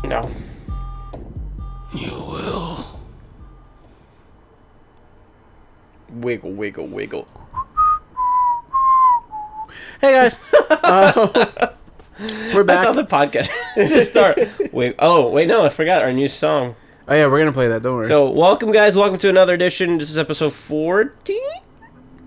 No. You will. Wiggle, wiggle, wiggle. Hey guys, we're back. That's how the podcast to start. Wait, no, I forgot our new song. Oh yeah, we're gonna play that. Don't worry. So, welcome guys, welcome to another edition. This is episode 14?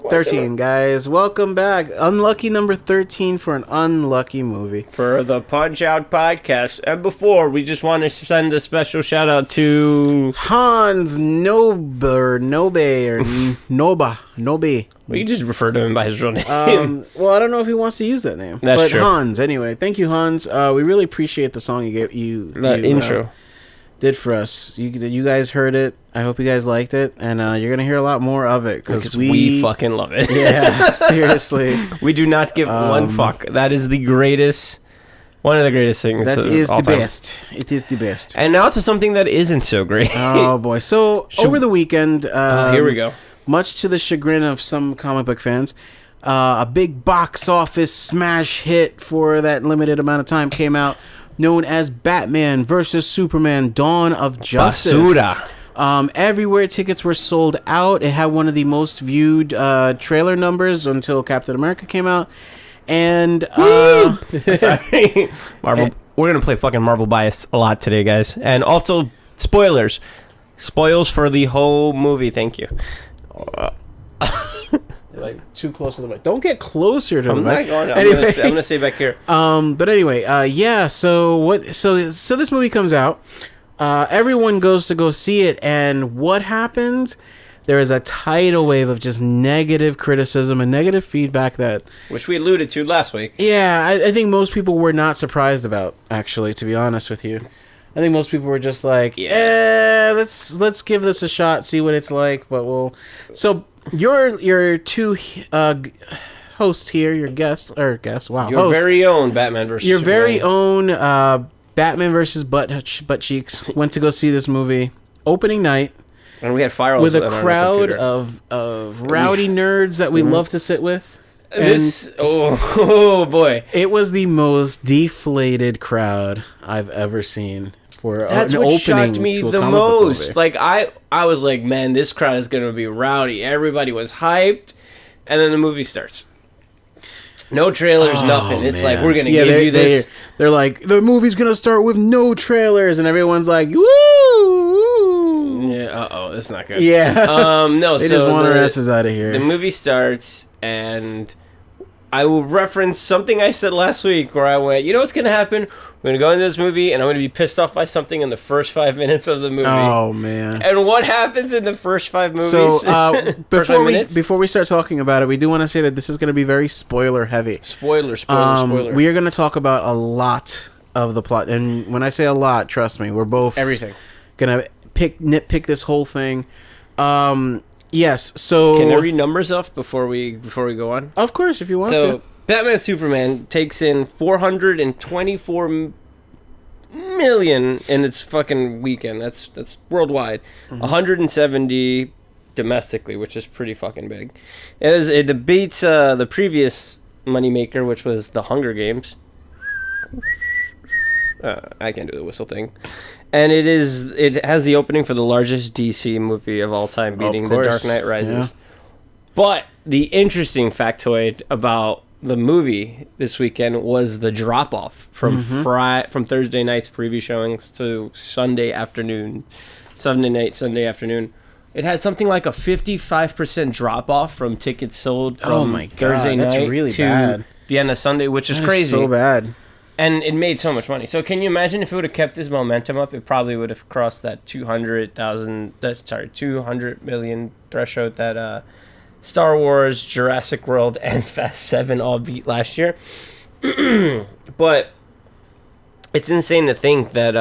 13, guys. Welcome back. Unlucky number 13 for an unlucky movie. For the Punch Out Podcast. And before, we just want to send a special shout out to Hanz Nobe or Nobe. Well, you just refer to him by his real name. Well, I don't know if he wants to use that name. That's but true. Hanz, anyway. Thank you, Hanz. We really appreciate the song you Intro. Did for us. You guys heard it. I hope you guys liked it, and you're gonna hear a lot more of it because we fucking love it. Yeah, seriously. We do not give one fuck. That is the greatest, one of the greatest things. That is the time. best. It is the best. And now to something that isn't so great. Oh boy! So over the weekend, here we go. Much to the chagrin of some comic book fans, a big box office smash hit for that limited amount of time came out, known as Batman vs. Superman: Dawn of Justice. Basura. Everywhere tickets were sold out. It had one of the most viewed trailer numbers until Captain America came out. And Sorry. Marvel. We're gonna play fucking Marvel bias a lot today, guys. And also spoilers. Spoils for the whole movie. Thank you. You're like too close to the mic. Don't get closer to the mic. I'm gonna stay back here. But anyway, yeah. So this movie comes out. Everyone goes to go see it, and what happens? There is a tidal wave of just negative criticism and negative feedback Which we alluded to last week. Yeah, I think most people were not surprised about, actually, to be honest with you. I think most people were just like, let's give this a shot, see what it's like, but we'll... So, your two hosts here, your guests, wow. Your hosts, very own Batman versus Your Superman. very own Batman versus Butt Cheeks went to go see this movie opening night. And we had fireworks with a crowd of rowdy nerds that we love to sit with. Oh boy. It was the most deflated crowd I've ever seen for That's an what opening shocked me to a the comic book most. movie. Like I was like, man, this crowd is gonna be rowdy. Everybody was hyped, and then the movie starts. No trailers, nothing. It's like, we're gonna give you this. They're like, the movie's gonna start with no trailers, and everyone's like, woo! Yeah. That's not good. Yeah. No. They so just want our asses out of here. The movie starts, and I will reference something I said last week, where I went, you know what's gonna happen? We're gonna go into this movie, and I'm gonna be pissed off by something in the first 5 minutes of the movie. Oh man! And what happens in the first 5 movies? So before we start talking about it, we do want to say that this is going to be very spoiler heavy. Spoiler. We are going to talk about a lot of the plot, and when I say a lot, trust me, we're both everything gonna nitpick this whole thing. Yes. So can I read numbers off before we go on? Of course, if you want to. Batman Superman takes in $424 million in its fucking weekend. That's worldwide. 170 domestically, which is pretty fucking big. It beats the previous moneymaker, which was The Hunger Games. I can't do the whistle thing. And it has the opening for the largest DC movie of all time, beating The Dark Knight Rises. Yeah. But the interesting factoid about the movie this weekend was the drop off from from Thursday night's preview showings to Sunday afternoon. It had something like a 55% drop off from tickets sold from Thursday night really to bad. the end of Sunday, which is crazy. So bad. And it made so much money. So can you imagine if it would have kept this momentum up, it probably would have crossed that 200 million threshold that Star Wars, Jurassic World, and Fast 7 all beat last year. But it's insane to think that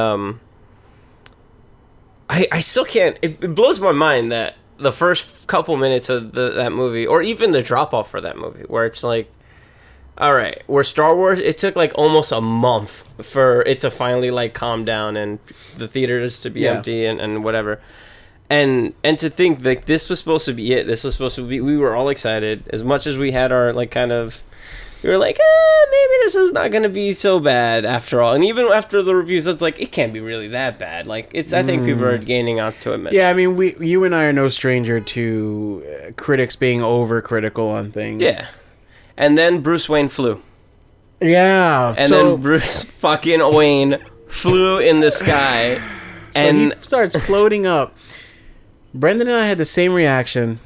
I still can't. It blows my mind that the first couple minutes of that movie, or even the drop off for that movie, where it's like, all right, where Star Wars, it took like almost a month for it to finally like calm down and the theaters to be empty and whatever. And to think like this was supposed to be it. This was supposed to be. We were all excited as much as we had our like kind of. We were like, maybe this is not going to be so bad after all. And even after the reviews, it's like, it can't be really that bad. Like, it's. I think people are gaining on to it. Yeah, I mean, you and I are no stranger to critics being overcritical on things. Yeah. And then Bruce Wayne flew. Yeah. And then Bruce fucking Wayne flew in the sky. So and he starts floating up. Brenden and I had the same reaction,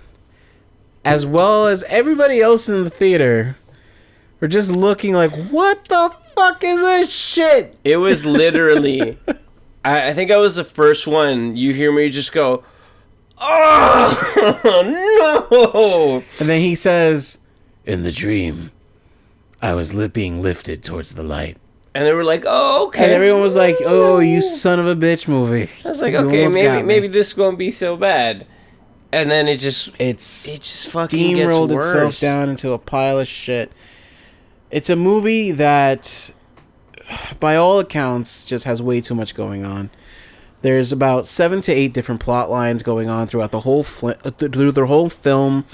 as well as everybody else in the theater. We're just looking like, what the fuck is this shit? It was literally, I think I was the first one. You hear me just go, oh, no. And then he says, in the dream, I was being lifted towards the light. And they were like, oh, okay. And everyone was like, oh, you son of a bitch movie. I was like, okay, maybe this won't be so bad. And then it just fucking steamrolled gets worse. Itself down into a pile of shit. It's a movie that, by all accounts, just has way too much going on. There's about 7 to 8 different plot lines going on throughout the whole through the whole film.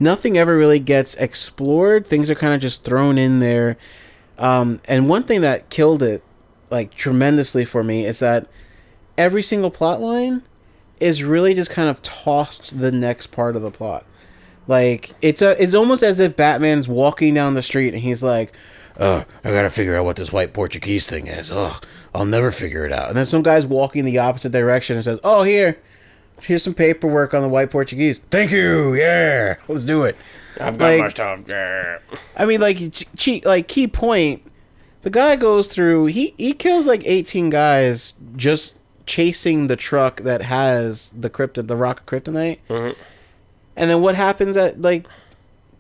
Nothing ever really gets explored. Things are kind of just thrown in there. And one thing that killed it, like, tremendously for me is that every single plot line is really just kind of tossed to the next part of the plot. Like, it's almost as if Batman's walking down the street and he's like, oh, I gotta figure out what this white Portuguese thing is. Oh, I'll never figure it out. And then some guy's walking the opposite direction and says, oh, here's some paperwork on the white Portuguese. Thank you, yeah, let's do it. I've got my stuff, yeah. I mean, like, key point, the guy goes through, he kills like 18 guys just chasing the truck that has the rock of kryptonite. Mm-hmm. And then what happens at like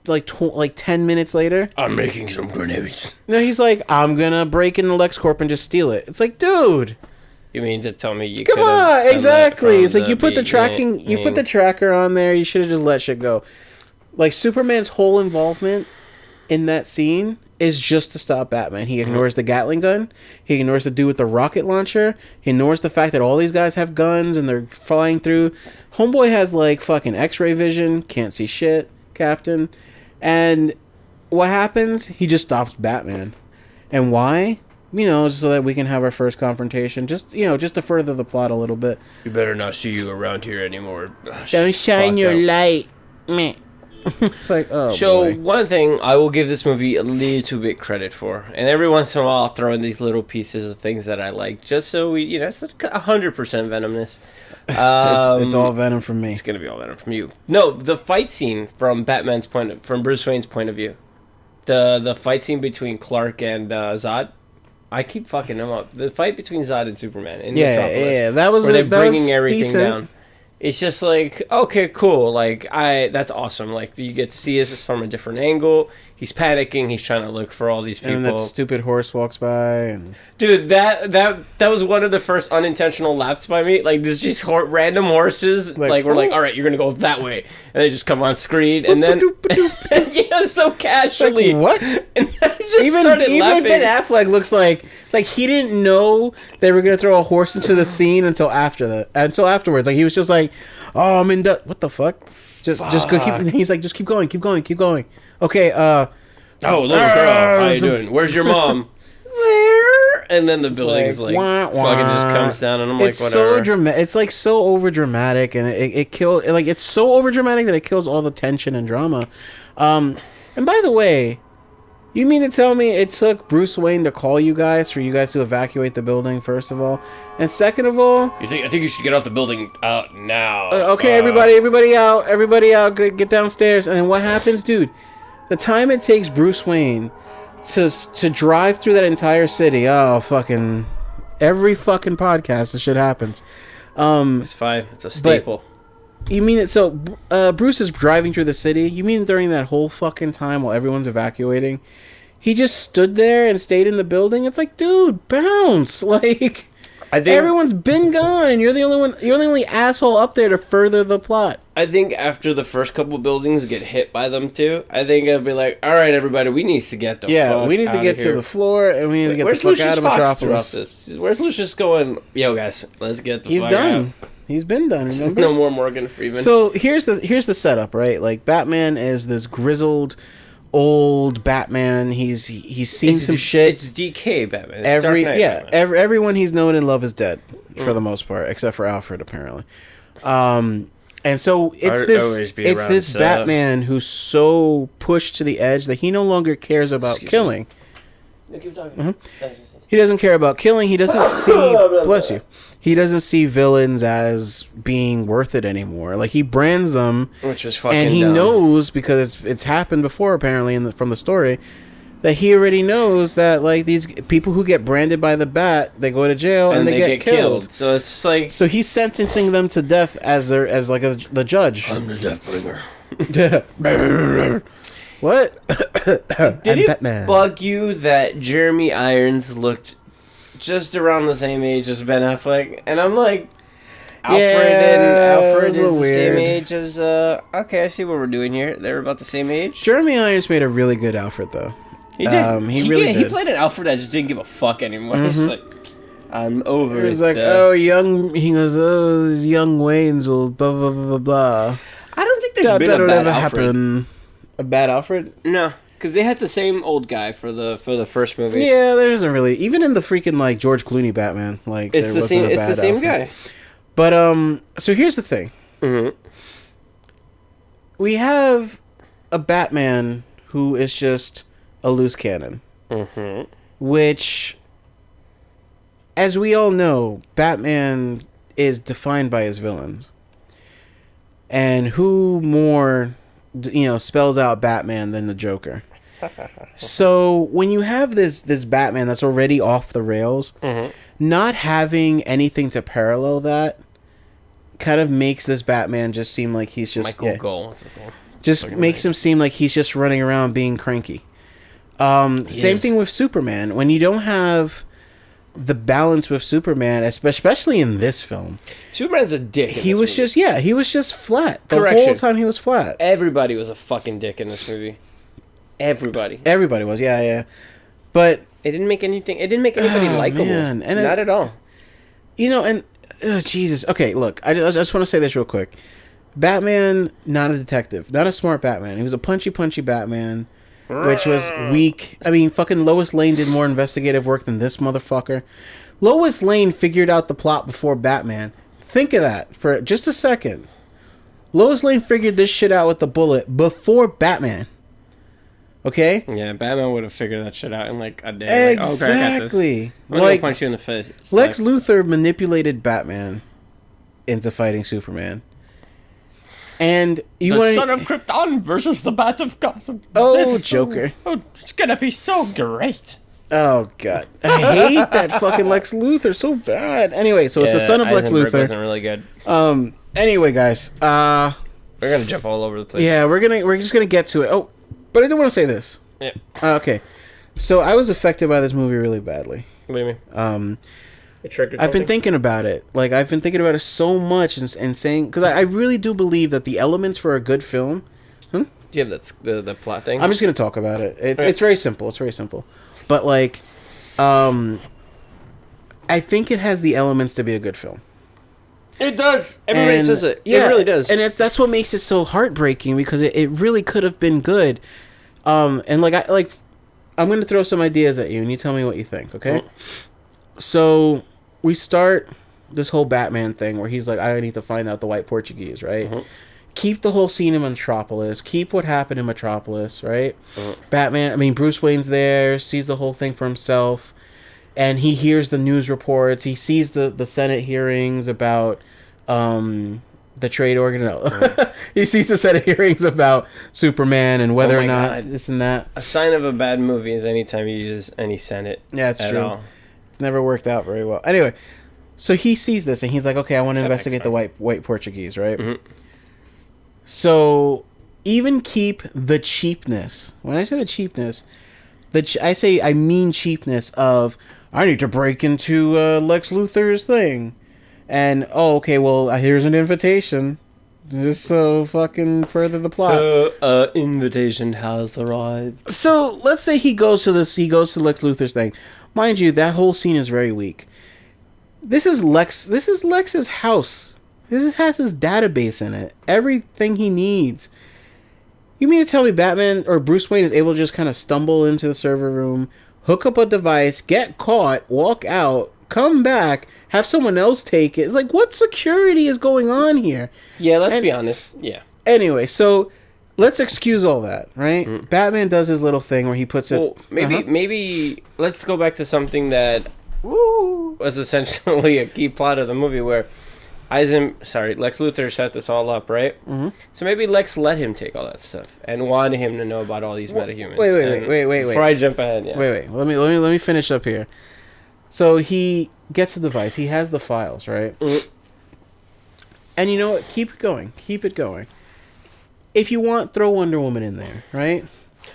10 minutes later? I'm making some grenades. No, he's like, I'm gonna break into LexCorp and just steal it. It's like, dude. You mean to tell me you come on? Exactly. It's like you put the tracker on there. You should have just let shit go. Like, Superman's whole involvement in that scene is just to stop Batman. He ignores the Gatling gun. He ignores the dude with the rocket launcher. He ignores the fact that all these guys have guns and they're flying through. Homeboy has, like, fucking X-ray vision. Can't see shit, Captain. And what happens? He just stops Batman. And why? You know, so that we can have our first confrontation. Just to further the plot a little bit. You better not see you around here anymore. Don't shine your light. Meh. It's like, oh, so boy. One thing I will give this movie a little bit credit for, and every once in a while I'll throw in these little pieces of things that I like, just so we, it's 100% venomous. It's all venom from me. It's gonna be all venom from you. No, the fight scene from Bruce Wayne's point of view, the fight scene between Clark and Zod. I keep fucking them up. The fight between Zod and Superman in Metropolis, that was where they're bringing everything decent. down. It's just like, okay, cool. Like, that's awesome. Like, you get to see this from a different angle. He's panicking. He's trying to look for all these people. And that stupid horse walks by. And dude, that was one of the first unintentional laughs by me. Like, there's just random horses. Like we're like, all right, you're gonna go that way, and they just come on screen, and then yeah, so casually. Like, what? And I just started laughing. Ben Affleck looks like he didn't know they were gonna throw a horse into the scene until afterwards. Like, he was just like, oh, I'm in what the fuck? Just go keep. He's like, just keep going. Okay. Oh, little girl, how you doing? Where's your mom? Where? And then the building's like fucking just comes down, and I'm like, whatever. So dramatic. It's like so over dramatic, and it kills. Like, it's so over dramatic that it kills all the tension and drama. And by the way, you mean to tell me it took Bruce Wayne to call you guys for you guys to evacuate the building, first of all? And second of all... I think you should get off the building out now. Okay, everybody out, get downstairs. And then what happens, dude? The time it takes Bruce Wayne to drive through that entire city, fucking... Every fucking podcast, this shit happens. It's fine. It's a staple. You mean it? So, Bruce is driving through the city. You mean during that whole fucking time while everyone's evacuating, he just stood there and stayed in the building? It's like, dude, bounce! Like, I think everyone's been gone, and you're the only one. You're the only asshole up there to further the plot. I think after the first couple buildings get hit by them too, I think it'll be like, all right, everybody, we need to get the fuck we need to get to the floor, and we need to get the fuck Lucius out of Fox Metropolis. This? Where's Lucius going? Yo, guys, let's get the He's fuck done. out. He's been done. Remember? No more Morgan Freeman. So here's the setup, right? Like Batman is this grizzled old Batman. He's seen some shit. It's DK Batman. It's Dark Knight Batman. Everyone he's known and loved is dead for the most part, except for Alfred apparently. And so it's this Batman who's so pushed to the edge that he no longer cares about killing. Keep talking. He doesn't care about killing. He doesn't see. Bless you. He doesn't see villains as being worth it anymore. Like he brands them, which is fucking. And he dumb. knows because it's happened before apparently from the story that he already knows that like these people who get branded by the bat, they go to jail and they get killed. So it's like he's sentencing them to death as the judge. I'm the death bringer. What? Did it bug you that Jeremy Irons looked just around the same age as Ben Affleck? And I'm like, Alfred is the same age as... okay, I see what we're doing here. They're about the same age. Jeremy Irons made a really good Alfred, though. He did. He really did. He played an Alfred that just didn't give a fuck anymore. Mm-hmm. He's like, I'm over it. He was like, he goes, young Waynes will blah, blah, blah, blah, blah. I don't think there's been a bad Alfred. Happen. A bad Alfred? No, because they had the same old guy for the first movie. Yeah, there isn't really. Even in the freaking like George Clooney Batman, like it's the same. It's the same Alfred. guy. But so here's the thing. Mm-hmm. We have a Batman who is just a loose cannon, which, as we all know, Batman is defined by his villains, and who more spells out Batman than the Joker. So when you have this Batman that's already off the rails, not having anything to parallel that kind of makes this Batman just seem like he's just Michael Gold. What's his name? Just makes him seem like he's just running around being cranky. Same thing with Superman. When you don't have the balance with Superman, especially in this film, Superman's a dick. He was just flat. The whole time he was flat. Everybody was a fucking dick in this movie. Everybody was, yeah. But it didn't make anything. It didn't make anybody likable. Man. And not at all. And Jesus. Okay, look. I just want to say this real quick. Batman, not a detective, not a smart Batman. He was a punchy Batman, which was weak. I mean, fucking Lois Lane did more investigative work than this motherfucker. Lois Lane figured out the plot before Batman. Think of that for just a second. Lois Lane figured this shit out with the bullet before Batman. Okay? Yeah, Batman would have figured that shit out in like a day. Exactly. Like, I got this. I'm gonna punch you in the face. Lex Luthor manipulated Batman into fighting Superman. And the son of Krypton versus the Bat of Gotham. Oh, Joker. It's gonna be so great. Oh, God. I hate that fucking Lex Luthor so bad. Anyway, so it's the son of Lex Luthor. Wasn't really good. Anyway, guys. We're gonna jump all over the place. Yeah, we're just gonna get to it. Oh, but I do want to say this. Yeah. Okay. So I was affected by this movie really badly. What do you mean? I've been thinking about it. Like, I've been thinking about it so much and saying... Because I really do believe that the elements for a good film... Do you have the plot thing? I'm just going to talk about it. It's very simple. It's very simple. But, like... I think it has the elements to be a good film. It does. Everybody says it. Yeah, it really does. And that's what makes it so heartbreaking, because it really could have been good. And, I'm going to throw some ideas at you, and you tell me what you think, okay? So... We start this whole Batman thing where he's like, I need to find out the white Portuguese, right? Keep the whole scene in Metropolis. Keep what happened in Metropolis, right? Bruce Wayne's there, sees the whole thing for himself, and he hears the news reports. He sees the Senate hearings about the trade organ. He sees the Senate hearings about Superman and whether or not this and that. A sign of a bad movie is anytime you use any Senate. Yeah, it's true. All. Never worked out very well. Anyway, so he sees this and he's like, okay, I want to investigate the white Portuguese, right? So even keep the cheapness. When I say the cheapness, I mean cheapness of, I need to break into Lex Luthor's thing. And, okay, well, here's an invitation. Just so fucking further the plot. So, invitation has arrived. So, let's say he goes to Lex Luthor's thing. Mind you, that whole scene is very weak. This is Lex's house. This has his database in it. Everything he needs. You mean to tell me Batman or Bruce Wayne is able to just kind of stumble into the server room, hook up a device, get caught, walk out, come back, have someone else take it? Like, what security is going on here? Yeah, let's be honest. Yeah. Anyway, so let's excuse all that, right? Batman does his little thing where he puts it... Well, maybe let's go back to something that was essentially a key plot of the movie where Lex Luthor set this all up, right? So maybe Lex let him take all that stuff and wanted him to know about all these metahumans. Wait. Before I jump ahead, yeah. Wait. Let me finish up here. So he gets the device. He has the files, right? And you know what? Keep it going. If you want, throw Wonder Woman in there, right?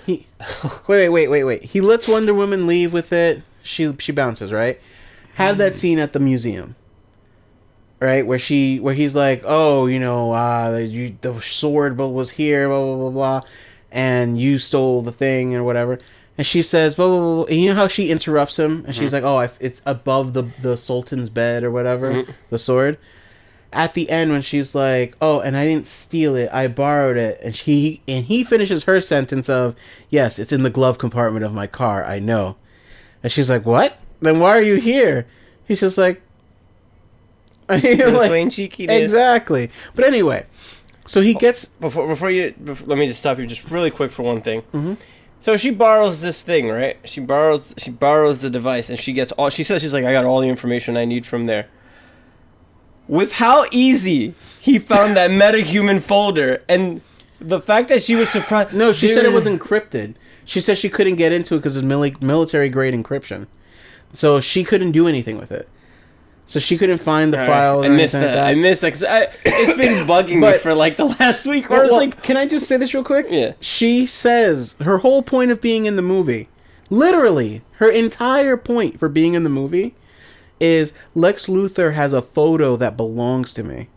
Wait. He lets Wonder Woman leave with it. She bounces, right? Have that scene at the museum, right? Where he's like, oh, the sword was here, blah blah blah blah, and you stole the thing or whatever. And she says, blah, blah, blah. And you know how she interrupts him? And she's like, oh, it's above the Sultan's bed or whatever, the sword. At the end when she's like, oh, and I didn't steal it, I borrowed it. And he finishes her sentence of, yes, it's in the glove compartment of my car, I know. And she's like, what? Then why are you here? He's just like... Wayne cheekiness. Exactly. But anyway, so he gets... Before let me just stop you just really quick for one thing. So she borrows this thing, right? She borrows the device, and she says she's like, I got all the information I need from there. With how easy he found that metahuman folder, and the fact that she was surprised. No, she said it was encrypted. She said she couldn't get into it because of military grade encryption, so she couldn't do anything with it. So she couldn't find the file. I missed that because it's been bugging me for like the last week. Can I just say this real quick? Yeah. She says her whole point of being in the movie, literally her entire point for being in the movie, is Lex Luthor has a photo that belongs to me.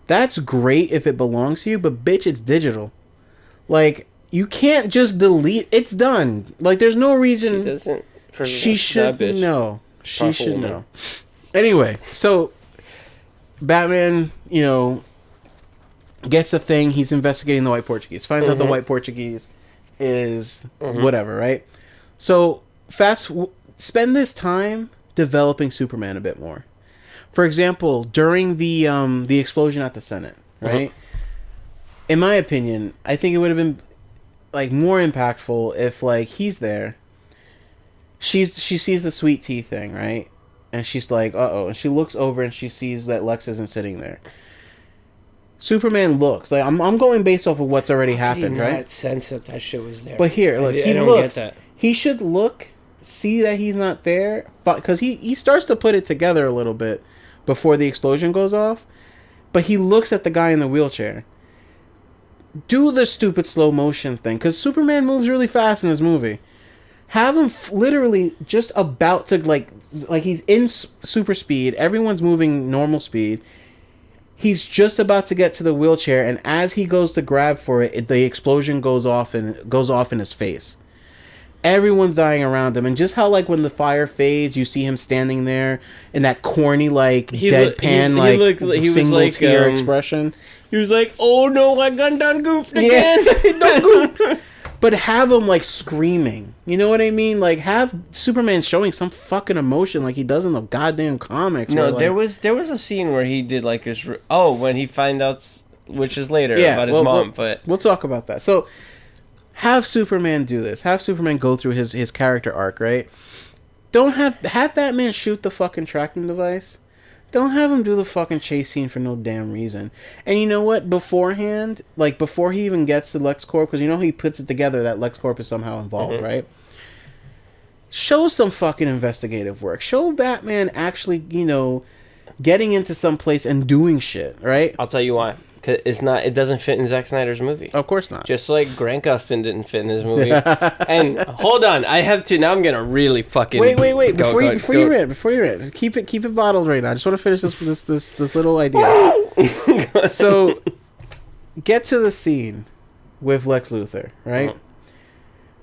That's great if it belongs to you, but bitch, it's digital. Like, you can't just delete. It's done. Like, there's no reason. She doesn't. She should know. She should know. Anyway, so Batman, gets a thing. He's investigating the White Portuguese. Finds out the White Portuguese is whatever, right? So spend this time developing Superman a bit more. For example, during the explosion at the Senate, right? In my opinion, I think it would have been like more impactful if like he's there. She sees the sweet tea thing, right? And she's like, uh-oh. And she looks over and she sees that Lex isn't sitting there. Superman looks. Like, I'm going based off of what's already happened, right? I had sense that shit was there. But here, look, he looks. Get that. He should look, see that he's not there. Because he starts to put it together a little bit before the explosion goes off. But he looks at the guy in the wheelchair. Do the stupid slow motion thing. Because Superman moves really fast in this movie. Have him literally just about to, like he's in super speed. Everyone's moving normal speed. He's just about to get to the wheelchair, and as he goes to grab for it, the explosion goes off in his face. Everyone's dying around him, and just how like when the fire fades, you see him standing there in that corny deadpan single tear expression. He was like, "Oh no, I done goofed again." Don't goof. But have him, like, screaming. You know what I mean? Like, have Superman showing some fucking emotion like he does in the goddamn comics. No, where, there was a scene where he did, like, his... when he finds out, which is later, about his mom, but... We'll talk about that. So, have Superman do this. Have Superman go through his character arc, right? Don't have Batman shoot the fucking tracking device. Don't have him do the fucking chase scene for no damn reason. And you know what? Beforehand, like before he even gets to LexCorp, because he puts it together that LexCorp is somehow involved, right? Show some fucking investigative work. Show Batman actually, getting into some place and doing shit, right? I'll tell you why. It's not. It doesn't fit in Zack Snyder's movie. Of course not. Just like Grant Gustin didn't fit in his movie. And hold on, I have to. Now I'm gonna really fucking wait. Before you read, keep it bottled right now. I just want to finish this little idea. So, get to the scene with Lex Luthor, right?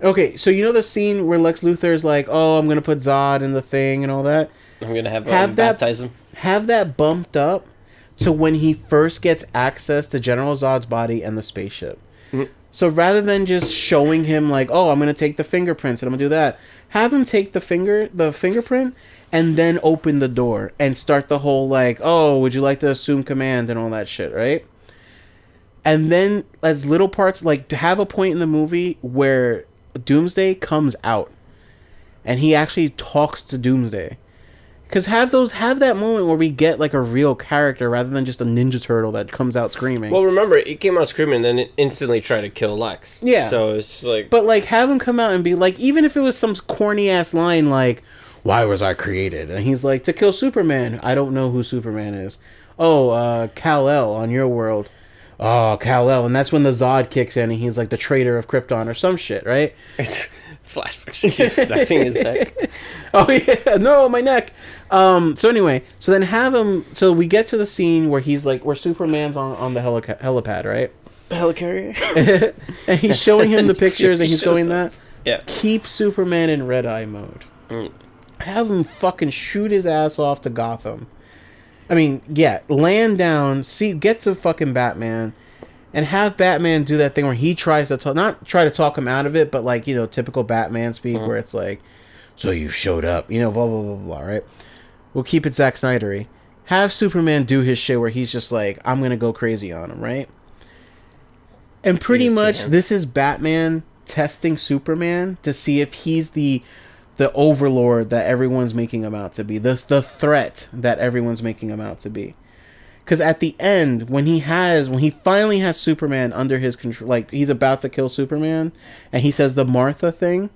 Okay, so you know the scene where Lex Luthor is like, "Oh, I'm gonna put Zod in the thing and all that." I'm gonna have baptize him. Have that bumped up to when he first gets access to General Zod's body and the spaceship. Mm-hmm. So rather than just showing him like, oh, I'm going to take the fingerprints and I'm going to do that, have him take the fingerprint and then open the door and start the whole like, oh, would you like to assume command and all that shit, right? And then as little parts, like to have a point in the movie where Doomsday comes out and he actually talks to Doomsday. Because have that moment where we get like a real character rather than just a Ninja Turtle that comes out screaming. Well, remember, it came out screaming and then it instantly tried to kill Lex. Yeah. So it's like... But like have him come out and be like, even if it was some corny ass line like, why was I created? And he's like, to kill Superman. I don't know who Superman is. Oh, Kal-El on your world. Oh, Kal-El. And that's when the Zod kicks in and he's like the traitor of Krypton or some shit, right? It's... Flashbacks keep snapping his neck. Oh yeah, no, my neck. So anyway, so then have him. So we get to the scene where he's like, where Superman's on the helipad, right? The helicarrier. And he's showing him the pictures, and he's going that. Yeah. Keep Superman in red eye mode. Have him fucking shoot his ass off to Gotham. I mean, yeah, land down. Get to fucking Batman. And have Batman do that thing where he tries to not try to talk him out of it, but like, you know, typical Batman speak where it's like, so you showed up, you know, blah, blah, blah, blah, right? We'll keep it Zack Snyder-y. Have Superman do his shit where he's just like, I'm going to go crazy on him, right? And pretty much this is Batman testing Superman to see if he's the overlord that everyone's making him out to be, the threat that everyone's making him out to be. Because at the end, when he finally has Superman under his control, like he's about to kill Superman, and he says the Martha thing,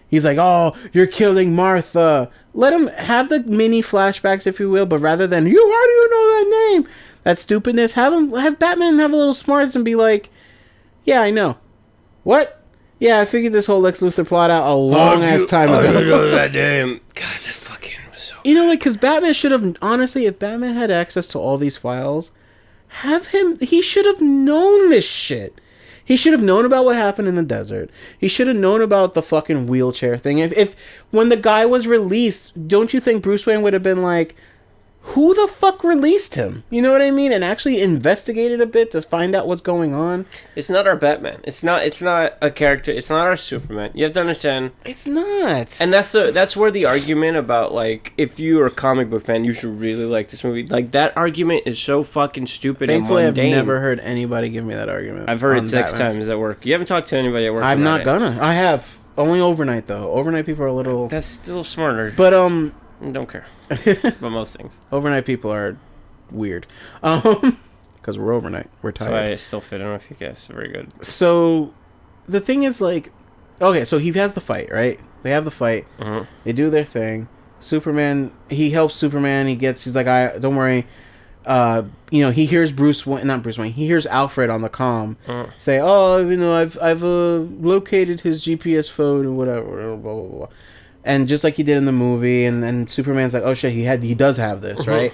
he's like, "Oh, you're killing Martha." Let him have the mini flashbacks, if you will, but rather than how do you know that name? That stupidness. Have Batman have a little smarts and be like, "Yeah, I know." What? Yeah, I figured this whole Lex Luthor plot out a long ass time ago. I know that name. God, that fucking. You know, like, because Batman should have, honestly, if Batman had access to all these files, he should have known this shit. He should have known about what happened in the desert. He should have known about the fucking wheelchair thing. If when the guy was released, don't you think Bruce Wayne would have been like, who the fuck released him? You know what I mean? And actually investigated a bit to find out what's going on. It's not our Batman. It's not a character. It's not our Superman. You have to understand. It's not. And that's where the argument about, like, if you're a comic book fan, you should really like this movie. Like, that argument is so fucking stupid and mundane. Thankfully, I've never heard anybody give me that argument. I've heard it 6 times at work. You haven't talked to anybody at work I'm not gonna. I have. Only overnight, though. Overnight people are a little... That's still smarter. But, don't care. But most things. Overnight people are weird. Because we're overnight. We're tired. So I still fit in with you guys. Very good. So, the thing is, like... Okay, so he has the fight, right? They have the fight. Mm-hmm. They do their thing. Superman... He helps Superman. He's like, don't worry. You know, he hears not Bruce Wayne. He hears Alfred on the comm say, "Oh, you know, I've located his GPS phone or whatever." Blah blah blah. And just like he did in the movie, and then Superman's like, "Oh shit, he does have this, right?"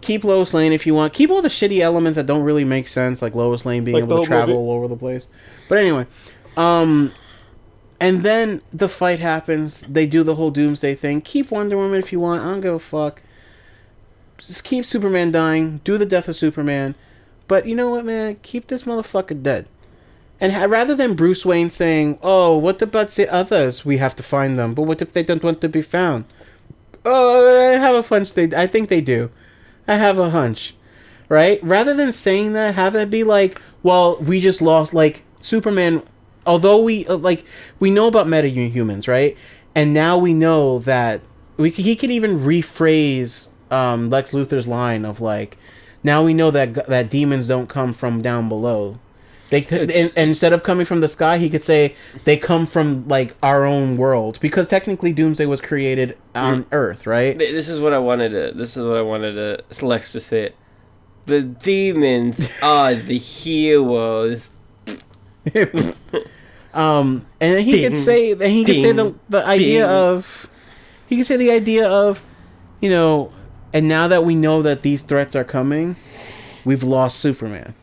Keep Lois Lane if you want. Keep all the shitty elements that don't really make sense, like Lois Lane being able to travel all over the place. But anyway, and then the fight happens. They do the whole Doomsday thing. Keep Wonder Woman if you want. I don't give a fuck. Just keep Superman dying. Do the death of Superman. But you know what, man? Keep this motherfucker dead. And rather than Bruce Wayne saying, "Oh, what about the others? We have to find them. But what if they don't want to be found?" Oh, I have a hunch I think they do. I have a hunch. Right? Rather than saying that, have it be like, well, we just lost, like, Superman, although we know about metahumans, right? And now we know that he can even rephrase Lex Luthor's line of, like, now we know that demons don't come from down below. They could, instead of coming from the sky, he could say they come from, like, our own world, because technically Doomsday was created on Earth, right? This is what I wanted Lex to say it. The demons are the heroes. And then he could say the idea of you know, and now that we know that these threats are coming, we've lost Superman.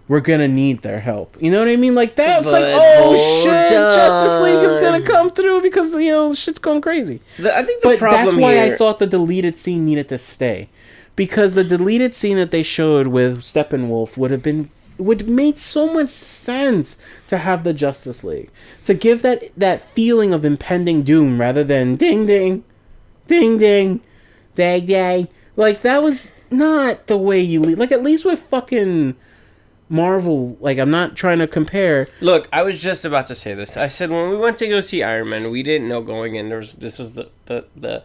We're gonna need their help. You know what I mean? Like that. It's like, oh shit, Justice League is gonna come through because shit's going crazy. I think the problem that's why I thought the deleted scene needed to stay, because the deleted scene that they showed with Steppenwolf would make so much sense to have the Justice League to give that feeling of impending doom rather than ding ding, ding ding, dang dang. Like that was not the way you lead. Like at least with fucking Marvel, like I'm not trying to compare. Look, I was just about to say this. I said when we went to go see Iron Man, we didn't know going in this was the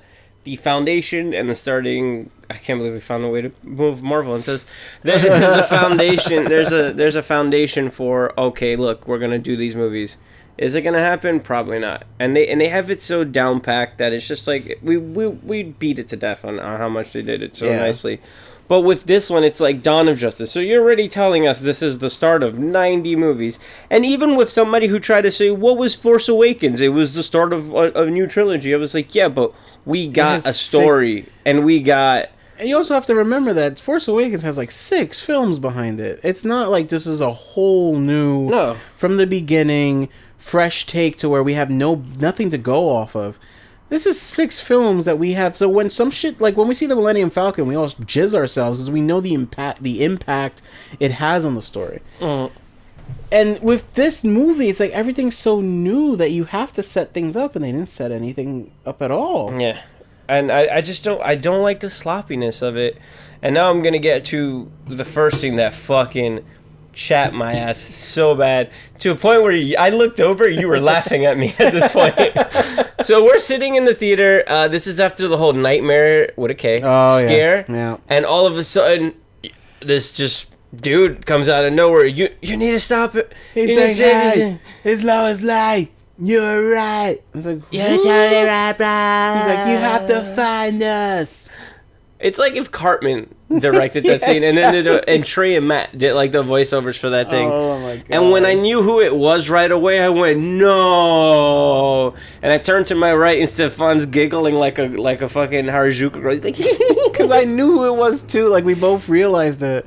foundation and the starting. I can't believe we found a way to move Marvel. And says there's a foundation. There's a foundation for, okay, look, we're gonna do these movies. Is it gonna happen? Probably not. And they have it so down packed that it's just like we beat it to death on how much they did it so nicely. But with this one, it's like Dawn of Justice. So you're already telling us this is the start of 90 movies. And even with somebody who tried to say, what was Force Awakens? It was the start of a new trilogy. I was like, yeah, but we got a story. And we got... And you also have to remember that Force Awakens has like 6 films behind it. It's not like this is a whole new, from the beginning, fresh take to where we have nothing to go off of. This is 6 films that we have. So when some shit, like when we see the Millennium Falcon, we all jizz ourselves because we know the impact it has on the story. And with this movie, it's like everything's so new that you have to set things up, and they didn't set anything up at all. Yeah, and I just don't like the sloppiness of it. And now I'm gonna get to the first thing that fucking chapped my ass so bad to a point where I looked over, you were laughing at me at this point. So we're sitting in the theater. This is after the whole nightmare with a K scare, and all of a sudden, this just dude comes out of nowhere. You need to stop it. He's like, hey, it's Lois Lane. You're right. It's like, you're totally right, bro. He's like, you have to find us. It's like if Cartman directed that scene, and then Trey and Matt did like the voiceovers for that thing. Oh my god! And when I knew who it was right away, I went no, and I turned to my right, and Stefan's giggling like a fucking Harajuku girl. He's like, because I knew who it was too. Like we both realized it,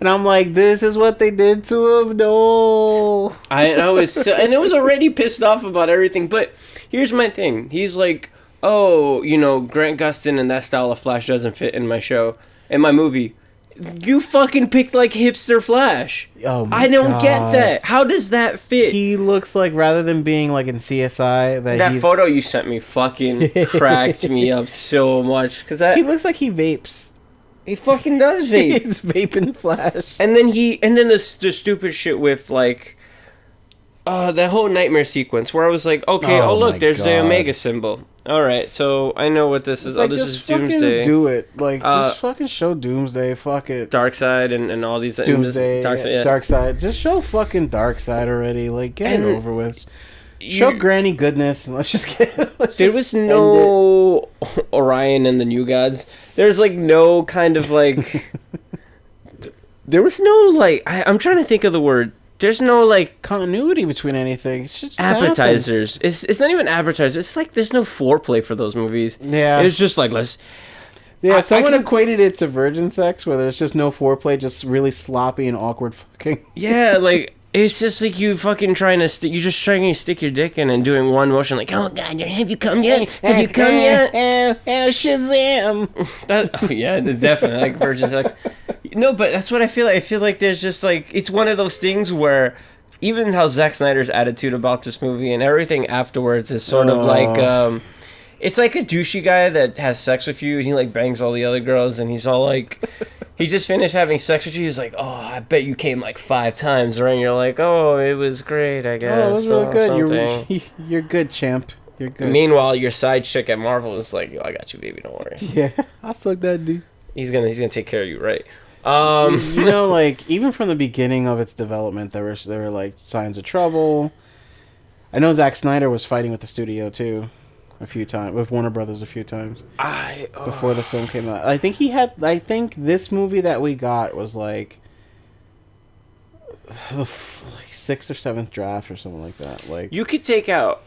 and I'm like, this is what they did to him. No, I was so, and it was already pissed off about everything. But here's my thing: he's like, oh, Grant Gustin and that style of Flash doesn't fit in my movie. You fucking picked like hipster Flash. Oh my I don't God. get that. How does that fit? He looks like, rather than being like in CSI, that photo you sent me fucking cracked me up so much because he looks like he vapes. He fucking does vape. He's vaping Flash. And then the stupid shit with like that whole nightmare sequence where I was like, okay, look, there's the Omega symbol. All right, so I know what this is. Like, this is Doomsday. Fucking do it. Like, just fucking show Doomsday. Fuck it. Darkseid and all these Doomsday. Darkseid. Just show fucking Darkseid already. Like, get it over with. Show Granny goodness, and let's just get. There was no Orion and the New Gods. There's like no kind of like. There was no like. I'm trying to think of the word. There's no like continuity between anything. It's just appetizers. It's not even appetizers. It's like there's no foreplay for those movies. Yeah, it's just like let's. Yeah, someone equated it to virgin sex, where there's just no foreplay, just really sloppy and awkward fucking. Yeah, like it's just like you fucking trying to stick your dick in and doing one motion, like, oh god, have you come yet? Have you come yet? Shazam! Yeah, it's definitely like virgin sex. No, but that's what I feel like. I feel like there's just like it's one of those things where even how Zack Snyder's attitude about this movie and everything afterwards is sort of like it's like a douchey guy that has sex with you and he like bangs all the other girls and he's all like he just finished having sex with you. He's like, oh, I bet you came like 5 times, right? And you're like, oh, it was great, I guess. Oh, it was really good. You're good, champ. You're good. Meanwhile, your side chick at Marvel is like, yo, I got you, baby, don't worry. Yeah, I suck that dude. He's gonna take care of you, right? Like even from the beginning of its development, there were like signs of trouble. I know Zack Snyder was fighting with the studio too. a few times with Warner Brothers a few times. Before the film came out, I think this movie that we got was like the sixth or seventh draft or something like that. Like you could take out.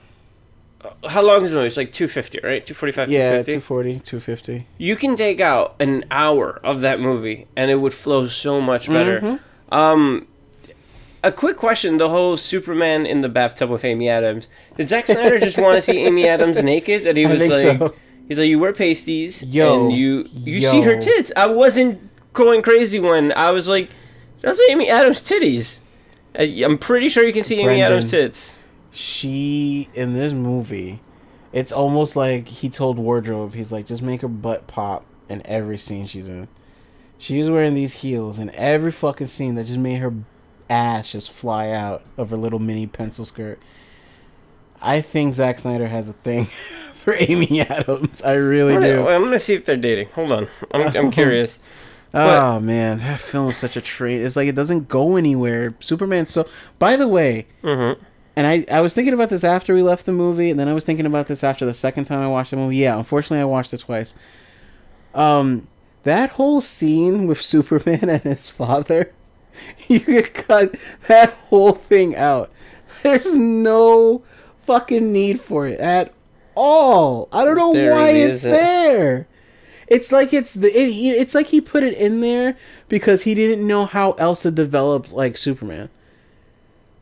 How long is the movie? It's like 250, right? 245, yeah, 250? 250. You can take out an hour of that movie, and it would flow so much better. A quick question: the whole Superman in the bathtub with Amy Adams. Did Zack Snyder just want to see Amy Adams naked? That he was like, so. He's like, you wear pasties, and you see her tits. I wasn't going crazy when I was like, that's Amy Adams' titties. I'm pretty sure you can see Amy Adams' tits. She, in this movie, it's almost like he told Wardrobe, he's like, just make her butt pop in every scene she's in. She was wearing these heels in every fucking scene that just made her ass just fly out of her little mini pencil skirt. I think Zack Snyder has a thing for Amy Adams. I really do. I'm gonna see if they're dating. Hold on. I'm curious. Oh, man. That film is such a train. It's like it doesn't go anywhere. Superman, so... By the way... And I was thinking about this after we left the movie, and then I was thinking about this after the second time I watched the movie. Yeah, unfortunately, I watched it twice. That whole scene with Superman and his father, you could cut that whole thing out. There's no fucking need for it at all. I don't know why it's there. It's like it's like he put it in there because he didn't know how else to develop like Superman.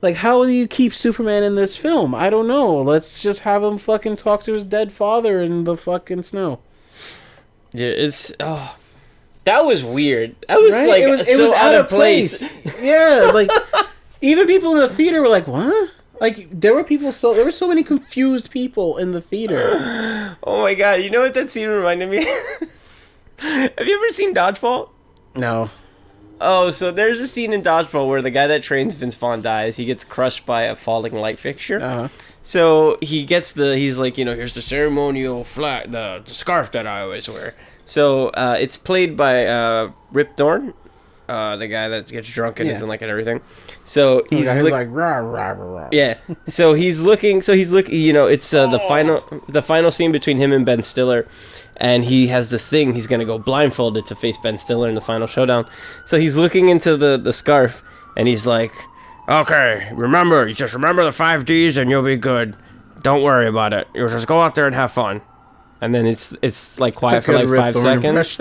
Like, how do you keep Superman in this film? I don't know. Let's just have him fucking talk to his dead father in the fucking snow. Yeah, it's... Oh, that was weird. That was, right? Like, it was out of place. Yeah, like, even people in the theater were like, what? Like, there were so many confused people in the theater. Oh, my God. You know what that scene reminded me? Have you ever seen Dodgeball? No. Oh, so there's a scene in Dodgeball where the guy that trains Vince Vaughn dies. He gets crushed by a falling light fixture. Uh-huh. So he's like, here's the ceremonial flag, the scarf that I always wear. So it's played by Rip Torn, the guy that gets drunk and isn't like it everything. So he's like rah, rah, rah, rah. Yeah. So he's looking. It's the final scene between him and Ben Stiller. And he has this thing, he's going to go blindfolded to face Ben Stiller in the final showdown. So he's looking into the scarf, and he's like, okay, just remember the 5 Ds and you'll be good. Don't worry about it. You'll just go out there and have fun. And then it's like quiet for like 5 seconds.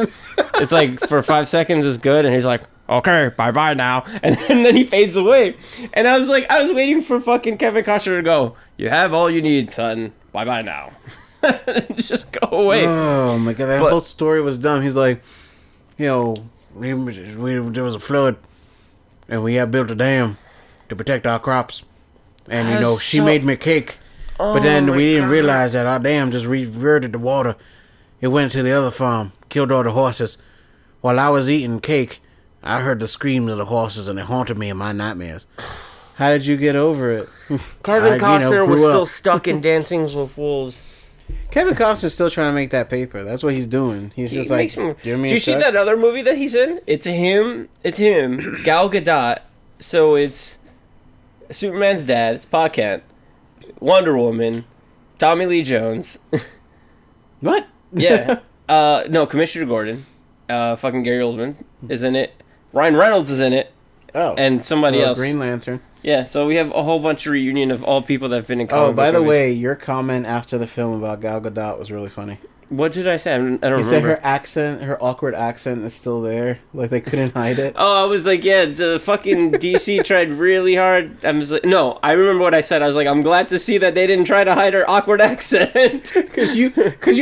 It's like for 5 seconds is good, and he's like, okay, bye-bye now. And then he fades away. And I was waiting for fucking Kevin Costner to go, you have all you need, son. Bye-bye now. Just go away. Oh my God, that whole story was dumb. He's like, there was a flood, and we had built a dam to protect our crops, and she made me cake, but then we didn't realize that our dam just reverted the water. It went to the other farm, killed all the horses. While I was eating cake, I heard the screams of the horses, and it haunted me in my nightmares. How did you get over it? Kevin Costner was still stuck in Dancing with Wolves. Kevin Costner's still trying to make that paper. That's what he's doing. He's just like, do you see that other movie that he's in? It's him, Gal Gadot. So it's Superman's dad, it's Pa Kent, Wonder Woman, Tommy Lee Jones. What? Yeah. No, Commissioner Gordon. Fucking Gary Oldman is in it. Ryan Reynolds is in it. Oh. And somebody else. Green Lantern. Yeah, so we have a whole bunch of reunion of all people that have been in comic book by the movies. way, your comment after the film about Gal Gadot was really funny. What did I say? I don't remember. You said her awkward accent is still there. Like, they couldn't hide it. Oh, I was like, yeah, the fucking DC tried really hard. I was like, no, I remember what I said. I was like, I'm glad to see that they didn't try to hide her awkward accent. Because you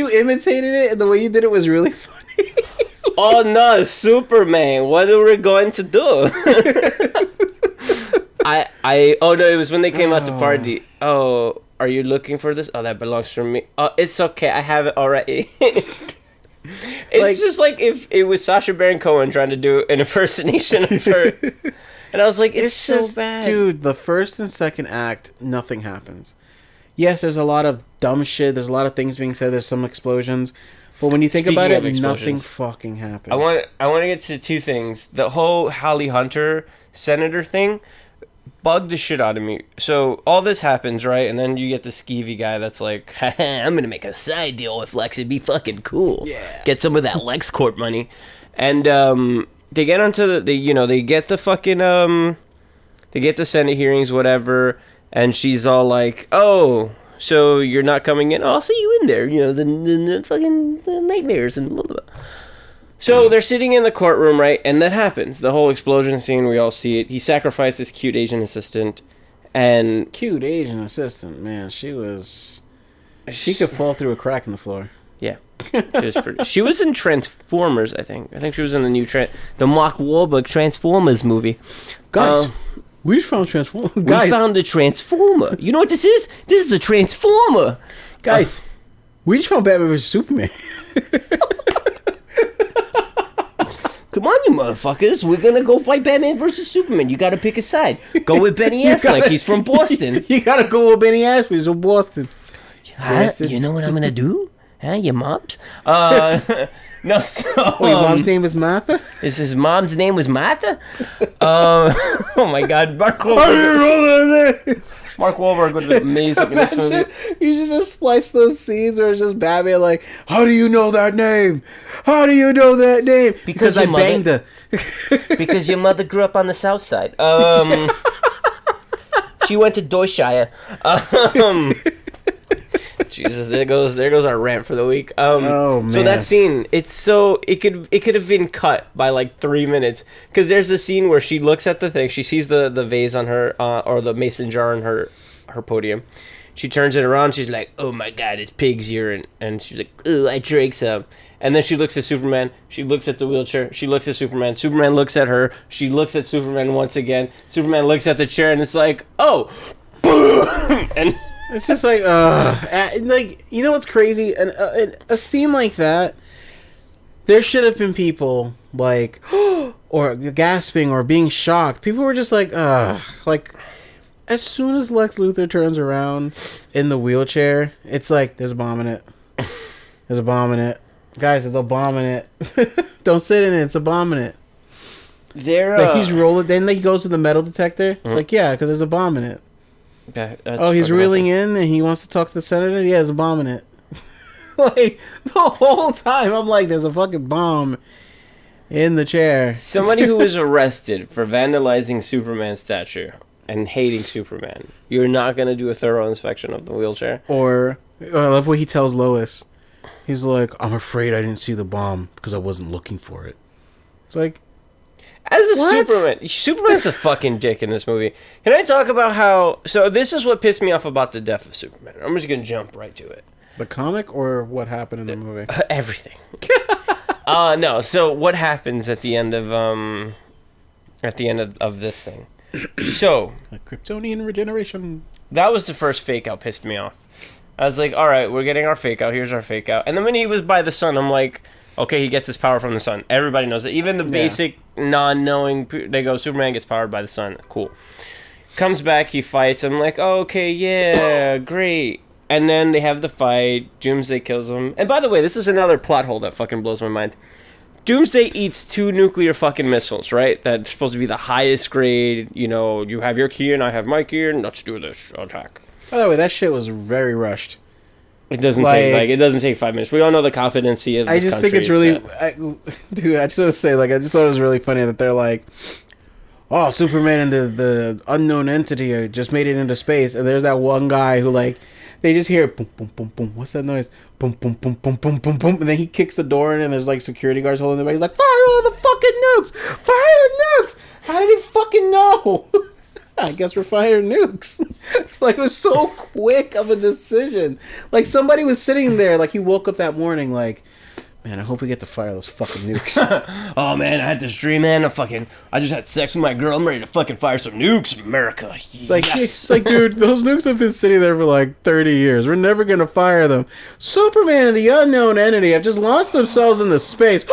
imitated it, and the way you did it was really funny. Oh, no, Superman, what are we going to do? Oh no, it was when they came out to party. Oh, are you looking for this? Oh, that belongs to me. Oh, it's okay, I have it already. It's just like if it was Sacha Baron Cohen trying to do an impersonation of her. And I was like, it's so bad. Dude, the first and second act, nothing happens. Yes, there's a lot of dumb shit, there's a lot of things being said, there's some explosions. But when you think about it, nothing fucking happens. I want to get to two things. The whole Holly Hunter senator thing. bugged the shit out of me. So all this happens, right? And then you get the skeevy guy that's like, I'm gonna make a side deal with Lex. It'd be fucking cool. Yeah. Get some of that LexCorp money. And they get onto they get the fucking they get the Senate hearings, whatever. And she's all like, oh, so you're not coming in? Oh, I'll see you in there. The fucking the nightmares and blah, blah, blah. So they're sitting in the courtroom, right? And that happens. The whole explosion scene, we all see it. He sacrificed his cute Asian assistant. And... Cute Asian assistant, man. She could fall through a crack in the floor. Yeah. She was in Transformers, I think. I think she was in the Mark Wahlberg Transformers movie. Guys, we found Transformer. We found a Transformer. You know what this is? This is a Transformer. Guys, we just found Batman vs. Superman. Come on, you motherfuckers. We're going to go fight Batman versus Superman. You got to pick a side. Go with Benny Affleck. He's from Boston. You got to go with Benny Affleck. He's from Boston. You know what I'm going to do? Huh, your moms? No, so... your mom's name was Martha? His mom's name was Martha? Oh, my God. Mark Wahlberg would have been amazing in this movie. You should just splice those scenes where it's just Batman like, how do you know that name? How do you know that name? Because I banged her. Because your mother grew up on the south side. She went to Dorshire. Jesus, there goes our rant for the week. Oh man! So that scene, it could have been cut by like 3 minutes because there's a scene where she looks at the thing, she sees the vase on her or the mason jar on her podium. She turns it around, she's like, "Oh my God, it's pig's urine," and she's like, "Ooh, I drank some." And then she looks at Superman. She looks at the wheelchair. She looks at Superman. Superman looks at her. She looks at Superman once again. Superman looks at the chair, and it's like, "Oh, boom!" And it's just like, you know what's crazy? A scene like that, there should have been people like, or gasping or being shocked. People were just like, like, as soon as Lex Luthor turns around in the wheelchair, it's like, there's a bomb in it. There's a bomb in it. Guys, there's a bomb in it. Don't sit in it. It's a bomb in it. Like he's rolling. Then he goes to the metal detector. It's like, yeah, because there's a bomb in it. Yeah, he's reeling in and he wants to talk to the senator? Yeah, there's a bomb in it. Like, the whole time, I'm like, there's a fucking bomb in the chair. Somebody who was arrested for vandalizing Superman's statue and hating Superman, you're not going to do a thorough inspection of the wheelchair? Or, I love what he tells Lois. He's like, I'm afraid I didn't see the bomb because I wasn't looking for it. It's like... As a Superman's a fucking dick in this movie. Can I talk about how... So this is what pissed me off about the death of Superman. I'm just going to jump right to it. The comic or what happened in the movie? Everything. No, so what happens at the end of this thing? So... A Kryptonian regeneration. That was the first fake out pissed me off. I was like, alright, we're getting our fake out. Here's our fake out. And then when he was by the sun, I'm like... Okay, he gets his power from the sun. Everybody knows it. Even the basic non-knowing, they go, Superman gets powered by the sun. Cool. Comes back, he fights. I'm like, oh, okay, yeah, great. And then they have the fight. Doomsday kills him. And by the way, this is another plot hole that fucking blows my mind. Doomsday eats 2 nuclear fucking missiles, right? That's supposed to be the highest grade. You know, you have your key and I have my key and let's do this attack. By the way, that shit was very rushed. It doesn't take 5 minutes. We all know the competency of this I just think it's really... dude, I just want to say, I just thought it was really funny that they're like, oh, Superman and the unknown entity just made it into space, and there's that one guy who, they just hear boom, boom, boom, boom. What's that noise? Boom, boom, boom, boom, boom, boom, boom. And then he kicks the door in, and there's, security guards holding the back. He's like, fire all the fucking nukes! Fire the nukes! How did he fucking know? I guess we're firing nukes. It was so quick of a decision. Somebody was sitting there, he woke up that morning, man, I hope we get to fire those fucking nukes. Oh man, I had this dream, man. I just had sex with my girl. I'm ready to fucking fire some nukes, America. It's dude, those nukes have been sitting there for 30 years. We're never gonna fire them. Superman and the unknown entity have just launched themselves into space.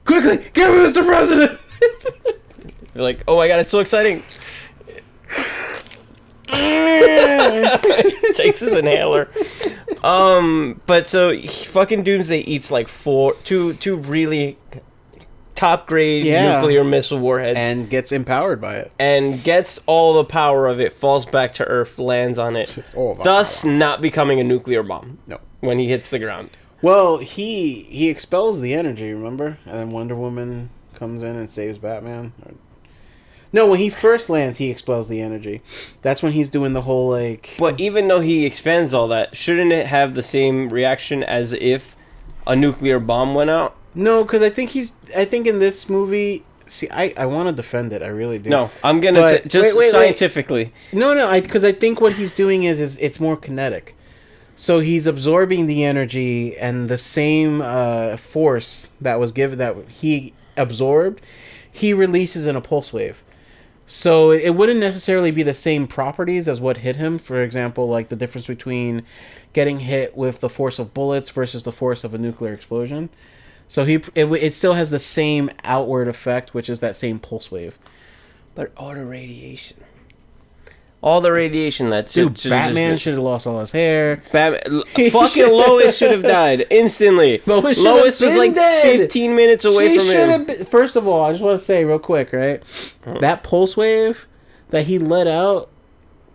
Quickly, get him, Mr. President. You're like, oh my god, it's so exciting. Takes his inhaler. But so fucking Doomsday eats 2 really top grade nuclear missile warheads. And gets empowered by it. And gets all the power of it, falls back to Earth, lands on it. Thus not becoming a nuclear bomb. No. When he hits the ground. Well, he expels the energy, remember? And then Wonder Woman comes in and saves Batman. No, when he first lands, he expels the energy. That's when he's doing the whole, like... But even though he expands all that, shouldn't it have the same reaction as if a nuclear bomb went out? No, because I think in this movie... See, I want to defend it. I really do. No, I'm going to... Just scientifically. Wait. No, because I think what he's doing is it's more kinetic. So he's absorbing the energy, and the same force that was given, that he absorbed, he releases in a pulse wave. So it wouldn't necessarily be the same properties as what hit him. For example, like the difference between getting hit with the force of bullets versus the force of a nuclear explosion. So it still has the same outward effect, which is that same pulse wave. But all the radiation. All the radiation that's... Dude, Batman should have lost all his hair. Fucking Lois should have died instantly. Lois was like dead. 15 minutes away from him. First of all, I just want to say real quick, right? That pulse wave that he let out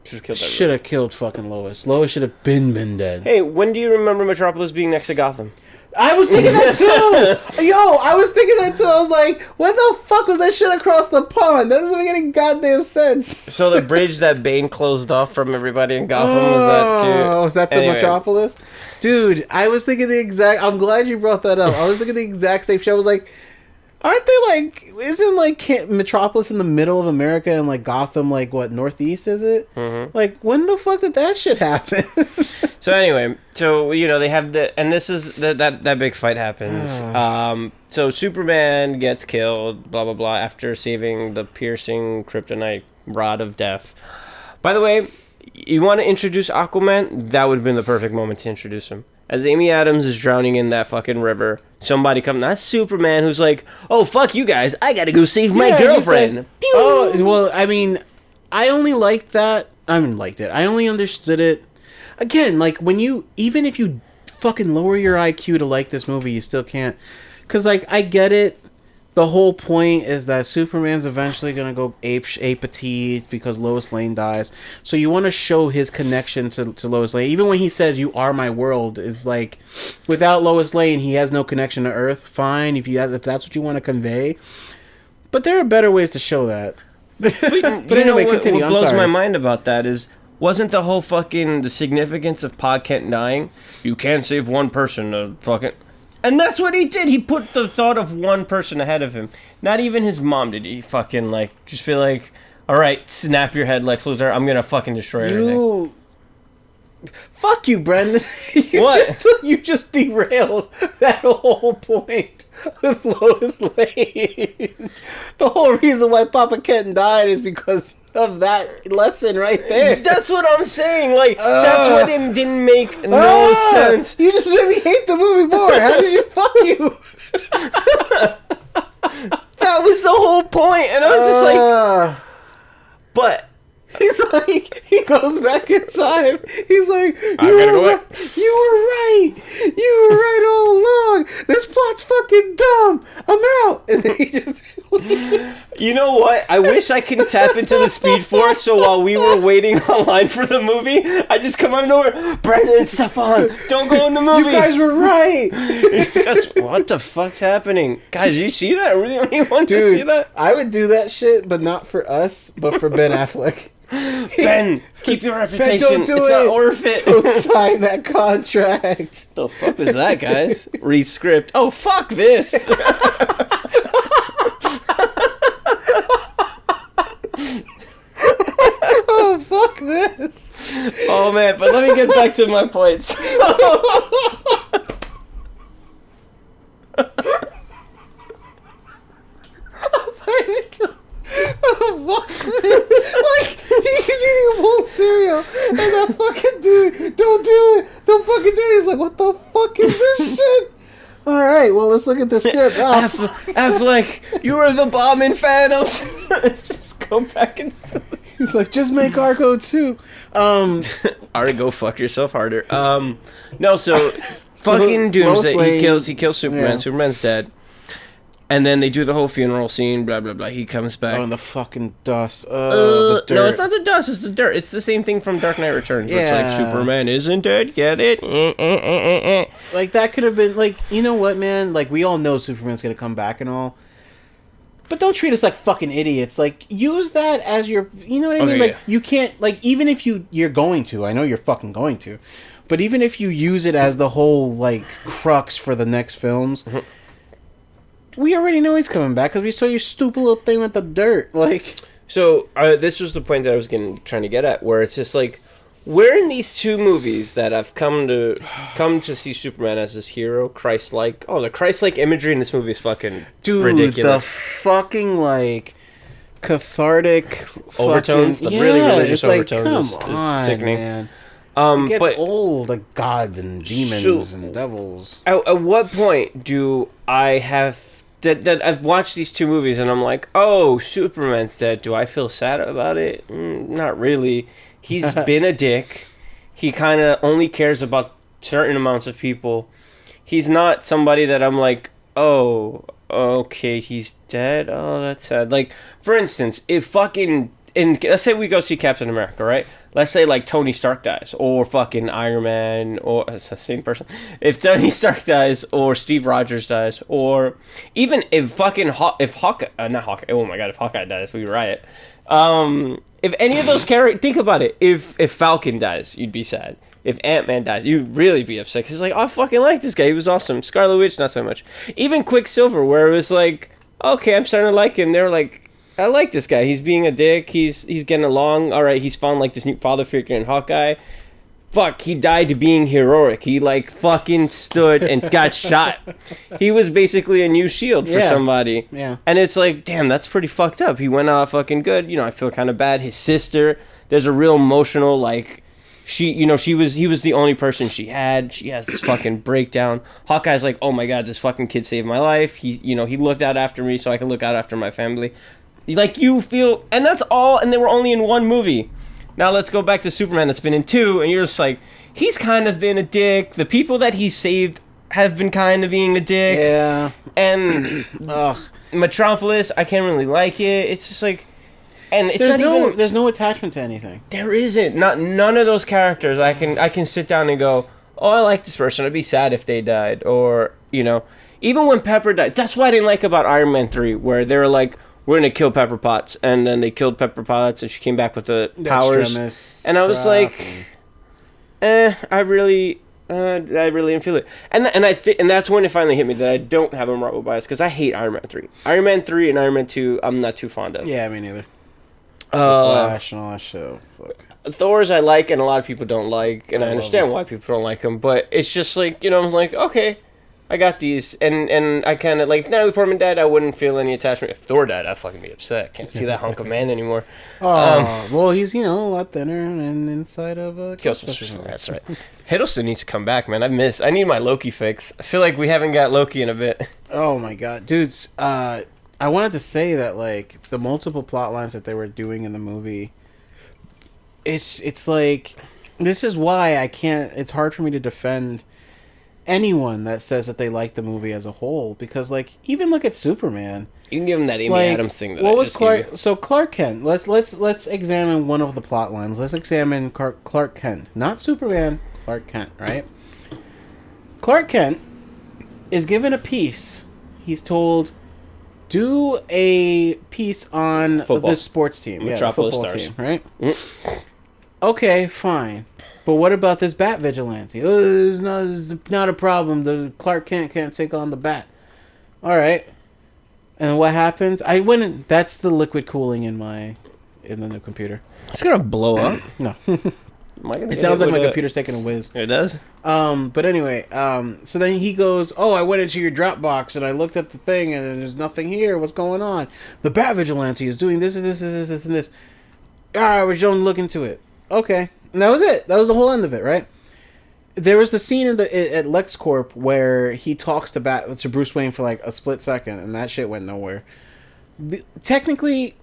should have killed fucking Lois. Lois should have been dead. Hey, when do you remember Metropolis being next to Gotham? I was thinking that too. I was thinking that too. I was like, what the fuck was that shit across the pond? That doesn't make any goddamn sense. So the bridge that Bane closed off from everybody in Gotham was that too? Oh, was that to Metropolis? Dude, I was thinking the exact... I'm glad you brought that up. I was thinking the exact same shit. I was like, aren't they like... Isn't like Metropolis in the middle of America and like Gotham like what, northeast is it? Mm-hmm. Like, when the fuck did that shit happen? So anyway, they have and this is that big fight happens. So Superman gets killed, blah blah blah, after saving the piercing kryptonite rod of death. By the way, you want to introduce Aquaman? That would have been the perfect moment to introduce him. As Amy Adams is drowning in that fucking river, somebody comes. That's Superman, who's like, "Oh fuck you guys! I gotta go save my girlfriend." Like, oh well, I mean, I only liked that. I liked it. I only understood it. Again, like, even if you fucking lower your IQ to like this movie, you still can't. Because, like, I get it. The whole point is that Superman's eventually going to go ape because Lois Lane dies. So you want to show his connection to Lois Lane. Even when he says, "You are my world," is like, without Lois Lane, he has no connection to Earth. Fine, if that's what you want to convey. But there are better ways to show that. But anyway, continue. What blows my mind about that is... Wasn't the whole the significance of Pa Kent dying? You can't save one person to fucking... And that's what he did. He put the thought of one person ahead of him. Not even his mom did he fucking, just be like, all right, snap your head, Lex Luthor. I'm going to fucking destroy everything. Fuck you, Brenden. You just derailed that whole point with Lois Lane. The whole reason why Papa Kent died is because of that lesson right there. That's what I'm saying. That's what didn't make no sense. You just made me hate the movie more. How did you... Fuck you. That was the whole point. And I was just like... But... He's like, he goes back in time. He's like, you were right all along. This plot's fucking dumb. I'm out. And then he just... You know what? I wish I could tap into the Speed Force, so while we were waiting online for the movie, I just come out of nowhere. Brenden and Stefan, don't go in the movie. You guys were right. What the fuck's happening? Guys, you see that? Are we the only ones to see that? I would do that shit, but not for us, but for Ben Affleck. Ben, keep your reputation. Ben, don't do it's it. Not Orphan. Don't sign that contract. The fuck is that, guys? Read script. Oh, fuck this. Oh, fuck this. Oh, man, but let me get back to my points. I'm sorry. Oh, fuck. Like, he's eating a bowl of cereal, and that fucking dude, don't do it. Don't fucking do it. He's like, what the fuck is this shit? All right, well, let's look at the script. Affleck, you were the bomb in Phantoms. Just go back and... He's like, just make Argo too. Alright, go fuck yourself harder. No, so fucking Doomsday. He kills Superman. Yeah. Superman's dead. And then they do the whole funeral scene, blah, blah, blah. He comes back. Oh, and the fucking dust. The dirt. No, it's not the dust, it's the dirt. It's the same thing from Dark Knight Returns. Yeah. Where it's like, Superman isn't dead, get it? Like, that could have been, like, you know what, man? Like, we all know Superman's gonna come back and all. But don't treat us like fucking idiots. Like, use that as your, you know what I mean? Like, you can't, like, even if you're going to, I know you're fucking going to, but even if you use it as the whole, like, crux for the next films... We already know he's coming back because we saw your stupid little thing with the dirt. Like, so this was the point that I was trying to get at, where it's just like, where in these two movies that I've come to see Superman as this hero, Christ-like. Oh, the Christ-like imagery in this movie is fucking ridiculous. The fucking like cathartic overtones, fucking, the really religious overtones come on, is sickening. Man. It gets but old, like gods and demons and devils. At what point do I have? That I've watched these two movies and I'm like, oh, Superman's dead. Do I feel sad about it? Not really. He's been a dick. He kind of only cares about certain amounts of people. He's not somebody that I'm like, oh, okay, he's dead. Oh, that's sad. Like, for instance, if let's say we go see Captain America, right? Let's say, like, Tony Stark dies, or fucking Iron Man, or it's the same person. If Tony Stark dies, or Steve Rogers dies, or even if fucking if Hawkeye, oh my god, if Hawkeye dies, we riot. If any of those characters, think about it. If Falcon dies, you'd be sad. If Ant-Man dies, you'd really be upset. Because it's like, oh, I fucking like this guy. He was awesome. Scarlet Witch, not so much. Even Quicksilver, where it was like, okay, I'm starting to like him. They're like, I like this guy. He's being a dick. He's getting along. All right, he's found like this new father figure in Hawkeye. Fuck, he died being heroic. He like fucking stood and got shot. He was basically a new shield for somebody. Yeah. And it's like, damn, that's pretty fucked up. He went out fucking good. You know, I feel kind of bad. His sister, there's a real emotional like, he was the only person she had. She has this fucking breakdown. Hawkeye's like, oh my god, this fucking kid saved my life. He looked out after me so I can look out after my family. Like, you feel... And that's all... And they were only in one movie. Now let's go back to Superman that's been in two, and you're just like, he's kind of been a dick. The people that he saved have been kind of being a dick. Yeah. And... Metropolis, I can't really like it. It's just like... And it's there's no attachment to anything. There isn't. None of those characters I can sit down and go, oh, I like this person. I'd be sad if they died. Or, you know... Even when Pepper died... That's what I didn't like about Iron Man 3, where they were like... We're gonna kill Pepper Potts, and then they killed Pepper Potts, and she came back with the powers. And I was like, I really didn't feel it. And that's when it finally hit me that I don't have a Marvel bias, because I hate Iron Man 3. Iron Man 3 and Iron Man 2, I'm not too fond of. Yeah, me neither. Flash and all that shit. Thor's I like, and a lot of people don't like, and I understand why people don't like them. But it's just like, you know, I'm like, okay. I got these, and I kind of, like, Natalie Portman died, I wouldn't feel any attachment. If Thor died, I'd fucking be upset. Can't see that hunk of man anymore. Well, he's, you know, a lot thinner and inside of a... Ghostbusters, that's right. Hiddleston needs to come back, man. I need my Loki fix. I feel like we haven't got Loki in a bit. Oh, my God. Dudes, I wanted to say that, like, the multiple plot lines that they were doing in the movie, it's like, this is why it's hard for me to defend... anyone that says that they like the movie as a whole, because like even look at Superman. You can give him that Amy Adams thing. That what was Clark? So Clark Kent. Let's examine one of the plot lines. Let's examine Clark Kent, not Superman. Clark Kent, right? Clark Kent is given a piece. He's told, do a piece on this sports team, Metropolis the football Stars, team, right? Okay, fine. But what about this Bat vigilante? Oh, it's not a problem. The Clark Kent can't take on the Bat. All right. And what happens? That's the liquid cooling in the new computer. It's gonna blow up. No. It sounds like my computer's taking a whiz. It does. But anyway, so then he goes, oh, I went into your Dropbox and I looked at the thing and there's nothing here. What's going on? The Bat vigilante is doing this and this and this and this. All right, we don't look into it. Okay. And that was it. That was the whole end of it, right? There was the scene at LexCorp where he talks to Bruce Wayne for like a split second, and that shit went nowhere. Technically,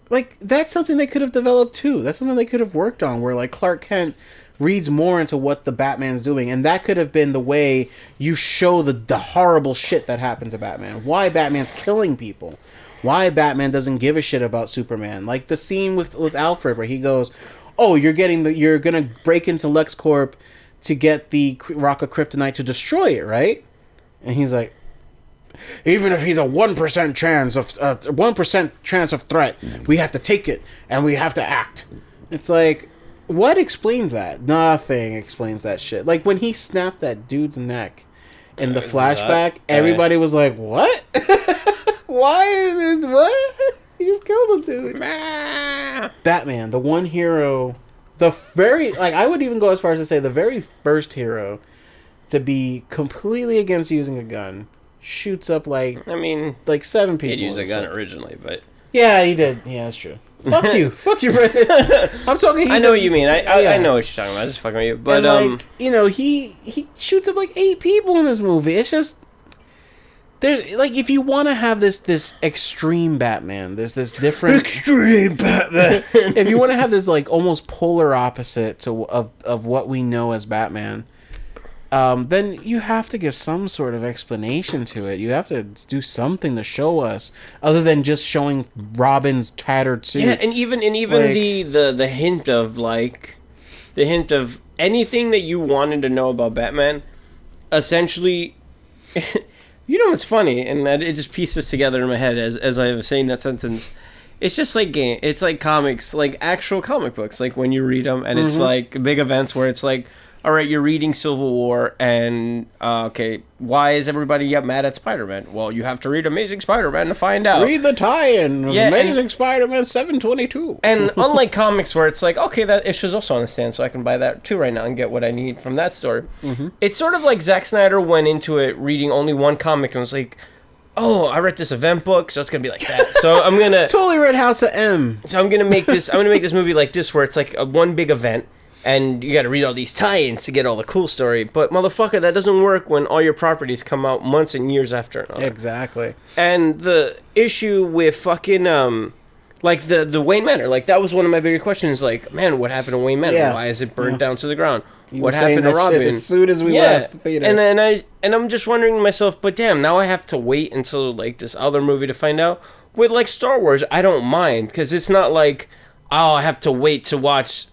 like, that's something they could have developed too. That's something they could have worked on, where like Clark Kent reads more into what the Batman's doing, and that could have been the way you show the horrible shit that happened to Batman. Why Batman's killing people. Why Batman doesn't give a shit about Superman. Like the scene with Alfred where he goes, oh, you're gonna break into LexCorp to get the Rock of Kryptonite to destroy it, right? And he's like, even if he's a 1% chance of threat, we have to take it and we have to act. It's like, what explains that? Nothing explains that shit. Like when he snapped that dude's neck in the flashback, everybody was like, what? Why is it, what? He just killed the dude. Batman, the one hero, I would even go as far as to say the very first hero to be completely against using a gun, shoots up like 7 people. He used a gun originally, but yeah, he did. Yeah, that's true. Fuck you, Brenden. I'm talking. I know what you mean. I know what you're talking about. I was just fucking with you, but and he shoots up like 8 people in this movie. It's just there's if you want to have this extreme Batman, there's this different extreme Batman. If you want to have this almost polar opposite of what we know as Batman. Then you have to give some sort of explanation to it. You have to do something to show us, other than just showing Robin's tattered suit. Yeah, and even the hint of anything that you wanted to know about Batman, essentially. You know what's funny, and it just pieces together in my head as I was saying that sentence. It's just like it's like comics, like actual comic books, like when you read them, and it's like big events where it's like, all right, you're reading Civil War, and okay, why is everybody mad at Spider-Man? Well, you have to read Amazing Spider-Man to find out. Read the tie-in of Amazing Spider-Man 722. And unlike comics where it's like, okay, that issue's also on the stand, so I can buy that too right now and get what I need from that story. It's sort of like Zack Snyder went into it reading only one comic and was like, oh, I read this event book, so it's gonna be like that. So I'm gonna totally read House of M. So I'm gonna make this movie like this, where it's like one big event. And you got to read all these tie-ins to get all the cool story. But, motherfucker, that doesn't work when all your properties come out months and years after another. Exactly. And the issue with fucking, the Wayne Manor, that was one of my bigger questions. Like, man, what happened to Wayne Manor? Yeah. Why is it burned down to the ground? What happened to Robin? As soon as we left the theater. And I'm just wondering to myself, but damn, now I have to wait until, this other movie to find out. With, Star Wars, I don't mind. Because it's not like, oh, I have to wait to watch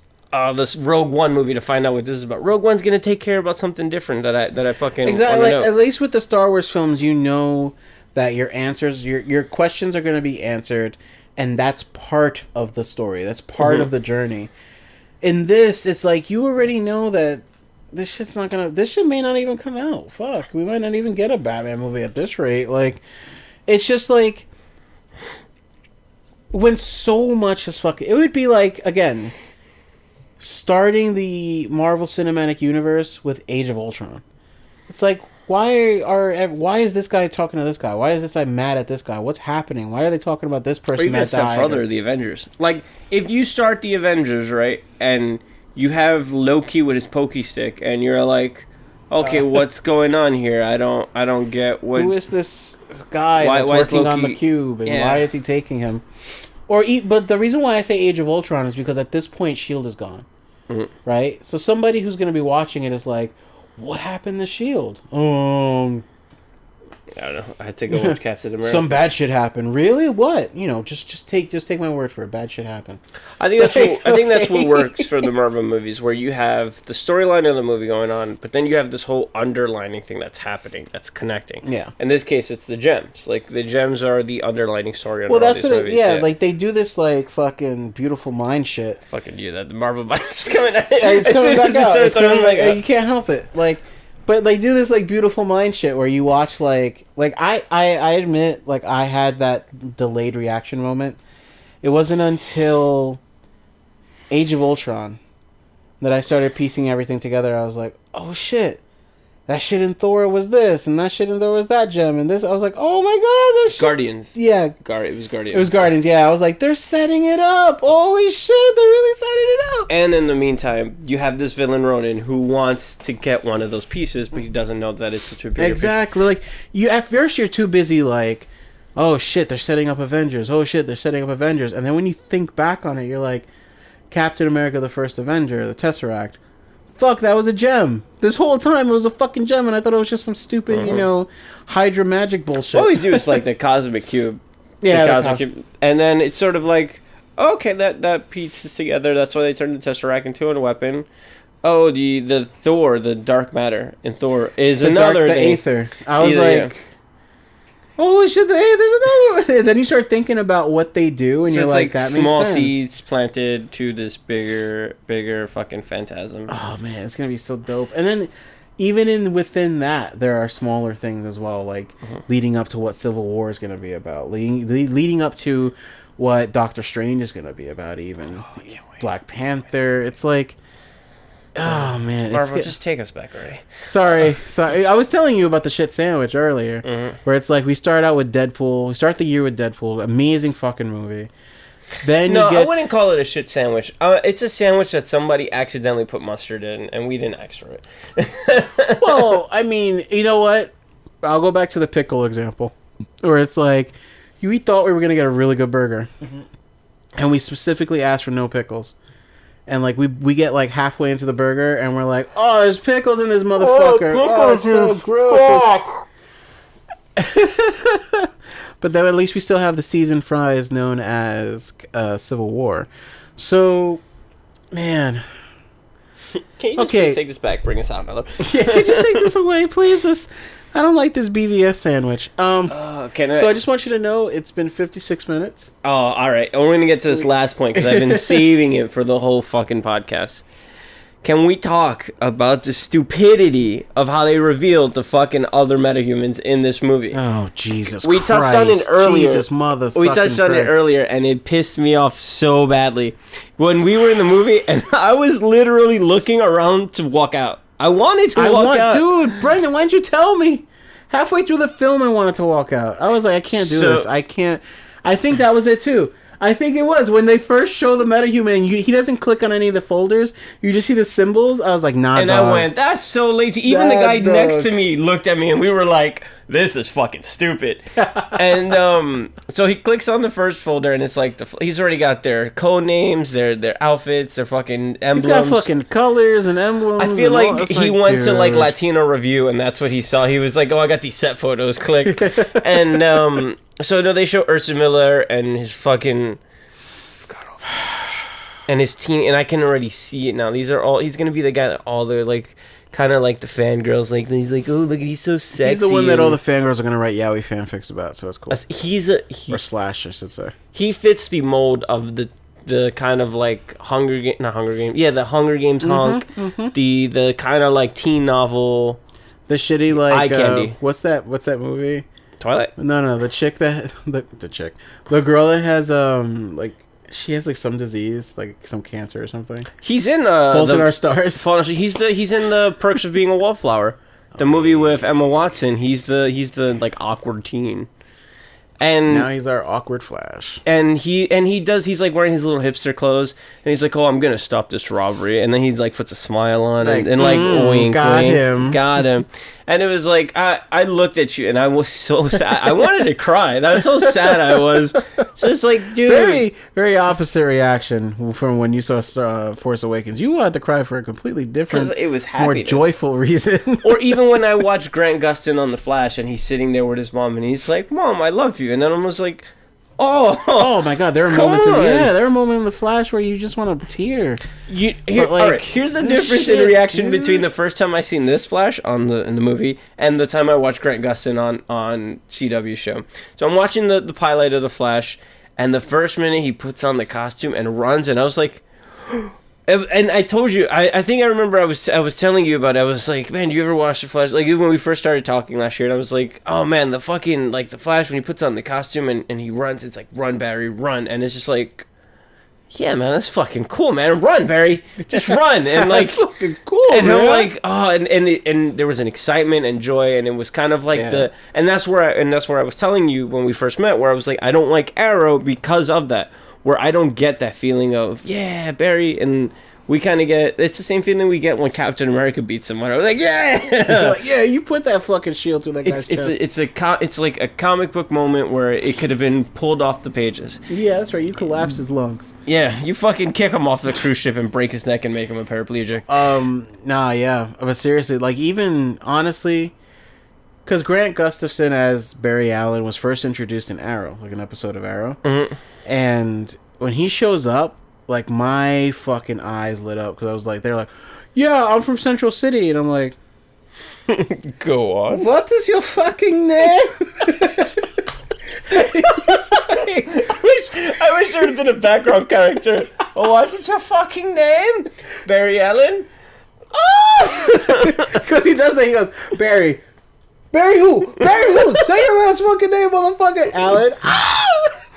this Rogue One movie to find out what this is about. Rogue One's gonna take care about something different that I fucking exactly. know. At least with the Star Wars films, you know that your answers, your questions are gonna be answered, and that's part of the story. That's part of the journey. In this, it's like you already know that this shit's not gonna. This shit may not even come out. Fuck, we might not even get a Batman movie at this rate. It's just when so much is fucking. It would be again. Starting the Marvel Cinematic Universe with Age of Ultron. It's like, why is this guy talking to this guy? Why is this guy mad at this guy? What's happening? Why are they talking about this person? Or even a step further, the Avengers. If you start the Avengers, right, and you have Loki with his pokey stick, and you're like, okay, what's going on here? I don't get what. Who is this guy that's working on the cube, and why is he taking him? But the reason why I say Age of Ultron is because at this point, S.H.I.E.L.D. is gone. Right? So somebody who's going to be watching it is like, what happened to S.H.I.E.L.D.? I don't know. I had to go watch Captain America. Some bad shit happened. Really? What? Just take my word for it. Bad shit happened. I think that's what works for the Marvel movies, where you have the storyline of the movie going on, but then you have this whole underlining thing that's happening, that's connecting. Yeah. In this case, it's the gems. The gems are the underlining story. Well, that's what. They do this fucking beautiful mind shit. Fucking that the Marvel mind is coming out. It's coming back out. It's coming back out. You can't help it. But they do this beautiful mind shit where you watch I admit I had that delayed reaction moment. It wasn't until Age of Ultron that I started piecing everything together. I was like, oh shit, that shit in Thor was this, and that shit in Thor was that gem, and this. I was like, oh my god, this shit. Guardians. Yeah. It was Guardians. It was Guardians, yeah. I was like, they're setting it up. Holy shit, they're really setting it up. And in the meantime, you have this villain Ronan who wants to get one of those pieces, but he doesn't know that it's such a bigger exactly. At first you're too busy oh shit, they're setting up Avengers. Oh shit, they're setting up Avengers. And then when you think back on it, you're like, Captain America, the First Avenger, the Tesseract. fuck, that was a gem. This whole time it was a fucking gem, and I thought it was just some stupid, Hydra magic bullshit. Always do is like the cosmic cube. Yeah, the cosmic cube. And then it's sort of like, okay, that pieces together. That's why they turned the Tesseract into a weapon. Oh, the Thor, the dark matter in Thor is another the thing. Aether. I was like, holy shit, there's another one. And then you start thinking about what they do, and so you're like, that makes sense. Small seeds planted to this bigger fucking phantasm. Oh, man, it's going to be so dope. And then even within that, there are smaller things as well, like leading up to what Civil War is going to be about, leading up to what Doctor Strange is going to be about, even. Oh, I can't wait. Black Panther. It's like, oh, man. Marvel, just take us back already. Sorry. I was telling you about the shit sandwich earlier, where it's like we start out with Deadpool. We start the year with Deadpool. Amazing fucking movie. Then I wouldn't call it a shit sandwich. It's a sandwich that somebody accidentally put mustard in, and we didn't ask for it. Well, I mean, you know what? I'll go back to the pickle example, where it's like, we thought we were going to get a really good burger, and we specifically asked for no pickles. And, like, we get, like, halfway into the burger, and we're like, oh, there's pickles in this motherfucker. Oh, it's so gross. But then at least we still have the seasoned fries known as Civil War. So, man. Can you just please take this back? Bring us out, Miller. Yeah, could you take this away, please? I don't like this BvS sandwich. So I just want you to know it's been 56 minutes. Oh, all right. We're going to get to this last point because I've been saving it for the whole fucking podcast. Can we talk about the stupidity of how they revealed the fucking other metahumans in this movie? Oh, Jesus Christ. We touched on it earlier. Jesus, mother We touched on it earlier, and it pissed me off so badly. When we were in the movie, and I was literally looking around to walk out. I wanted to walk out. Dude, Brenden, why didn't you tell me? Halfway through the film, I wanted to walk out. I was like, I can't do this. I can't. I think that was it, too. I think it was. When they first show the metahuman, he doesn't click on any of the folders. You just see the symbols. I was like, nah, and dog. I went, that's so lazy. Even the guy next to me looked at me, and we were like, this is fucking stupid. And so he clicks on the first folder, and it's like, he's already got their code names, their outfits, their fucking emblems. He's got fucking colors and emblems. I feel like he went to like Latino Review, and that's what he saw. He was like, oh, I got these set photos, click. And so no, they show Ursa Miller and his fucking and his team, and I can already see it now. These are all. He's gonna be the guy that all the like, kind of like the fangirls like. He's like, oh look, he's so sexy. He's the one that all the fangirls are gonna write yaoi fanfics about. So it's cool. Or slash, I should say. He fits the mold of the kind of like not Hunger Games. Yeah, the Hunger Games hunk. The kind of like teen novel. The shitty like eye candy. What's that movie? Twilight? No, the chick that the girl that has like she has like some disease, like some cancer or something. He's in Fault in Our Stars. He's in the Perks of Being a Wallflower, the movie with Emma Watson. He's the like awkward teen. And now he's our awkward Flash. And he's like wearing his little hipster clothes, and he's like, oh, I'm gonna stop this robbery, and then he like puts a smile on and like wink, got him. And it was like I looked at you and I was so sad. I wanted to cry. That's how sad I was. So it's like, dude, very very opposite reaction from when you saw Force Awakens. You wanted to cry for a completely different, it was more joyful reason. Or even when I watched Grant Gustin on The Flash, and he's sitting there with his mom, and he's like, "Mom, I love you," and then I was like, oh my God, there are moments in The Flash where you just want to tear. All right, here's the difference in reaction between the first time I seen this Flash in the movie and the time I watched Grant Gustin on CW show. So I'm watching the pilot of The Flash, and the first minute he puts on the costume and runs, and I was like, and I told you, I think I remember I was telling you about it. I was like, man, do you ever watch The Flash? Like, when we first started talking last year, and I was like, oh man, the fucking, like, The Flash, when he puts on the costume and he runs, it's like, run, Barry, run. And it's just like, yeah, man, that's fucking cool, man. Run, Barry. Just run. And like, that's fucking cool, and man. I'm like, oh, and there was an excitement and joy, and it was kind of like and that's where I was telling you when we first met, where I was like, I don't like Arrow because of that. Where I don't get that feeling of, yeah, Barry, and we kind of get, it's the same feeling we get when Captain America beats someone. We're like, yeah! Like, yeah, you put that fucking shield through that guy's chest. It's like a comic book moment where it could have been pulled off the pages. Yeah, that's right. You collapse his lungs. Yeah, you fucking kick him off the cruise ship and break his neck and make him a paraplegic. Nah, yeah. But seriously, like, even, honestly, because Grant Gustafson as Barry Allen was first introduced in Arrow, like an episode of Arrow. Mm-hmm. And when he shows up, like, my fucking eyes lit up because I was like, they're like, yeah, I'm from Central City. And I'm like, go on. What is your fucking name? I wish there had been a background character. Oh, what is your fucking name? Barry Allen? Oh! Because he does that. He goes, Barry. Barry who? Barry who? Say your last fucking name, motherfucker. Allen.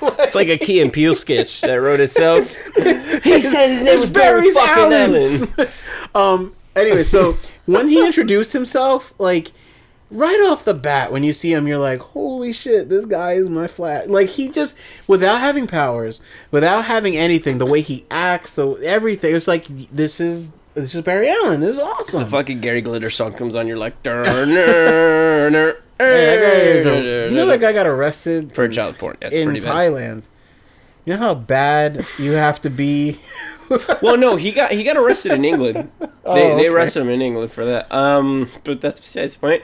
It's like a Key and Peele sketch that wrote itself. He said his name was Barry fucking Allen. Anyway, so when he introduced himself, like, right off the bat, when you see him, you're like, holy shit, this guy is my Flash. Like, he just, without having powers, without having anything, the way he acts, everything, it's like, this is Barry Allen. This is awesome. The fucking Gary Glitter song comes on, you're like, you know that guy got arrested for child porn. Yeah, in Thailand. You know how bad you have to be. Well, no, he got arrested in England. They arrested him in England for that. But that's besides the point.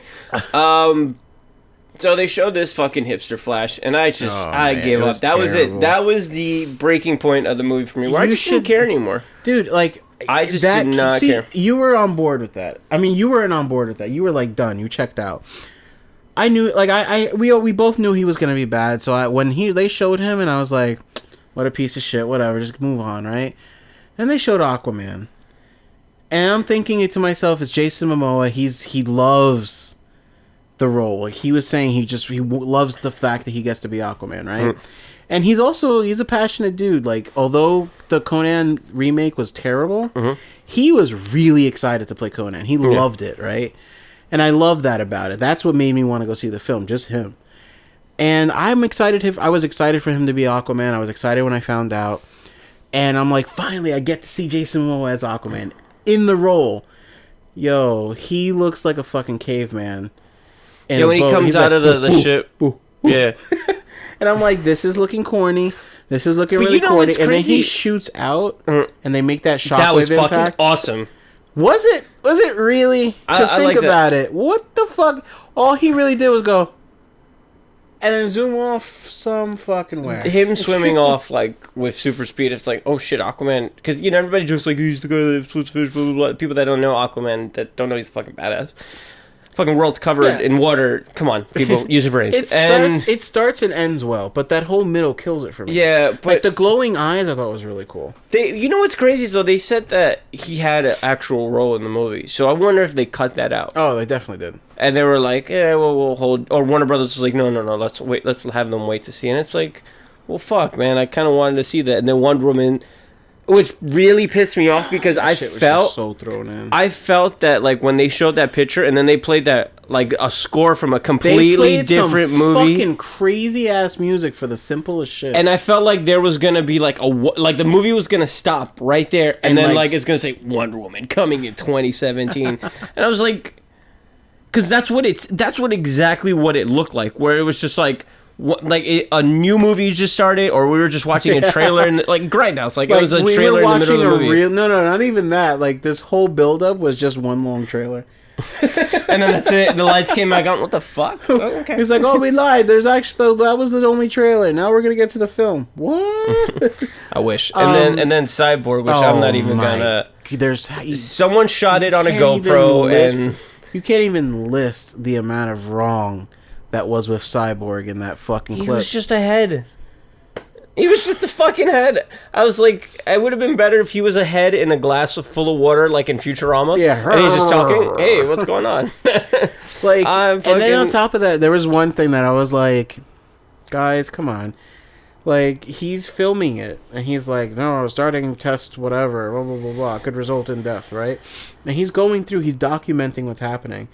So they showed this fucking hipster Flash, and I gave up. That was it. That was the breaking point of the movie for me. Where I just didn't care anymore, dude. Like, I just did not care. You were on board with that. I mean, you weren't on board with that. You were like done. You checked out. I knew, like, we both knew he was gonna be bad. So when they showed him, and I was like, what a piece of shit. Whatever, just move on, right? And they showed Aquaman, and I'm thinking to myself, it's Jason Momoa. He loves the role. Like, he was saying, he loves the fact that he gets to be Aquaman, right? And he's a passionate dude. Like, although the Conan remake was terrible, he was really excited to play Conan. He loved it, right? And I love that about it. That's what made me want to go see the film, just him. And I'm excited. I was excited for him to be Aquaman. I was excited when I found out. And I'm like, finally, I get to see Jason Momoa as Aquaman in the role. Yo, he looks like a fucking caveman. Yeah, when he comes out of the ship. Yeah. And I'm like, this is looking corny. This is looking really corny. And then he shoots out, and they make that shockwave impact. That was fucking awesome. Was it? Was it really? Because think about it. What the fuck? All he really did was go, and then zoom off some fucking way. Him swimming off, like, with super speed, it's like, oh shit, Aquaman. Because, you know, everybody just like, he's the guy that swims fish, blah, blah, blah. People that don't know Aquaman, that don't know he's fucking badass. Fucking world's covered in water. Come on, people, use your brains. It starts and ends well, but that whole middle kills it for me. Yeah, but... like, the glowing eyes, I thought was really cool. You know what's crazy, though? They said that he had an actual role in the movie, so I wonder if they cut that out. Oh, they definitely did. And they were like, yeah, well, we'll hold... Or Warner Brothers was like, no, let's wait. Let's have them wait to see. And it's like, well, fuck, man, I kind of wanted to see that. And then Wonder Woman... Which really pissed me off because I felt so thrown in. I felt that, like, when they showed that picture and then they played that, like, a score from a completely different movie. Fucking crazy ass music for the simplest shit. And I felt like there was gonna be like the movie was gonna stop right there, and then like it's gonna say Wonder Woman coming in 2017, and I was like, because that's exactly what it looked like, where it was just like. A new movie just started, or we were just watching a trailer and like grindhouse. Like it was a trailer in the middle of the movie. No, not even that. Like this whole build-up was just one long trailer. And then that's it. The lights came back on. What the fuck? Oh, okay. He's like, oh, we lied. There's actually that was the only trailer. Now we're gonna get to the film. What? I wish. And then Cyborg, which I'm not even gonna. Someone shot it on a GoPro, and you can't even list the amount of wrong that was with Cyborg in that fucking clip. He was just a head. He was just a fucking head. I was like, it would have been better if he was a head in a glass full of water, like in Futurama. Yeah. And he's just talking, hey, what's going on? Like, and then on top of that, there was one thing that I was like, guys, come on. Like, he's filming it, and he's like, no, starting test, whatever, blah, blah, blah, blah, could result in death, right? And he's going through, he's documenting what's happening.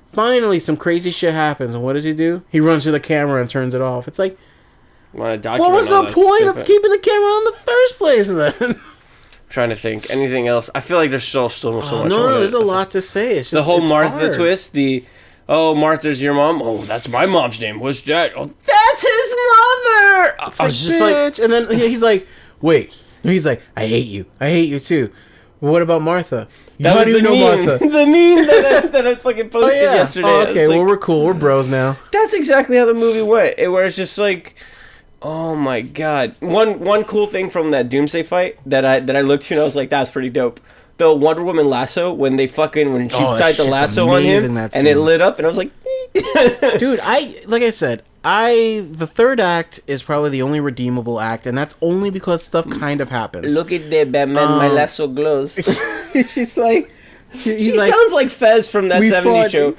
Finally, some crazy shit happens, and what does he do? He runs to the camera and turns it off. It's like, what was the point of keeping the camera on in the first place then? trying to think. Anything else? I feel like there's still so much. No, there's a lot to say. It's just, the whole Martha hard. twist. Martha's your mom. Oh, that's my mom's name. What's that? Oh, that's his mother. I was just like, and then he's like, wait. He's like, I hate you. I hate you too. Well, what about Martha? How do you know Martha? The meme that I fucking posted yesterday. Oh, okay, well, we're cool. We're bros now. That's exactly how the movie went. Where it's just like, oh my god. One cool thing from that Doomsday fight that I looked to and I was like, that's pretty dope. The Wonder Woman lasso when she tied the lasso on him and it lit up and I was like, dude, like I said, the third act is probably the only redeemable act, and that's only because stuff kind of happens. Look at that, Batman, my lasso glows. She's like, she sounds like Fez from that 70s show.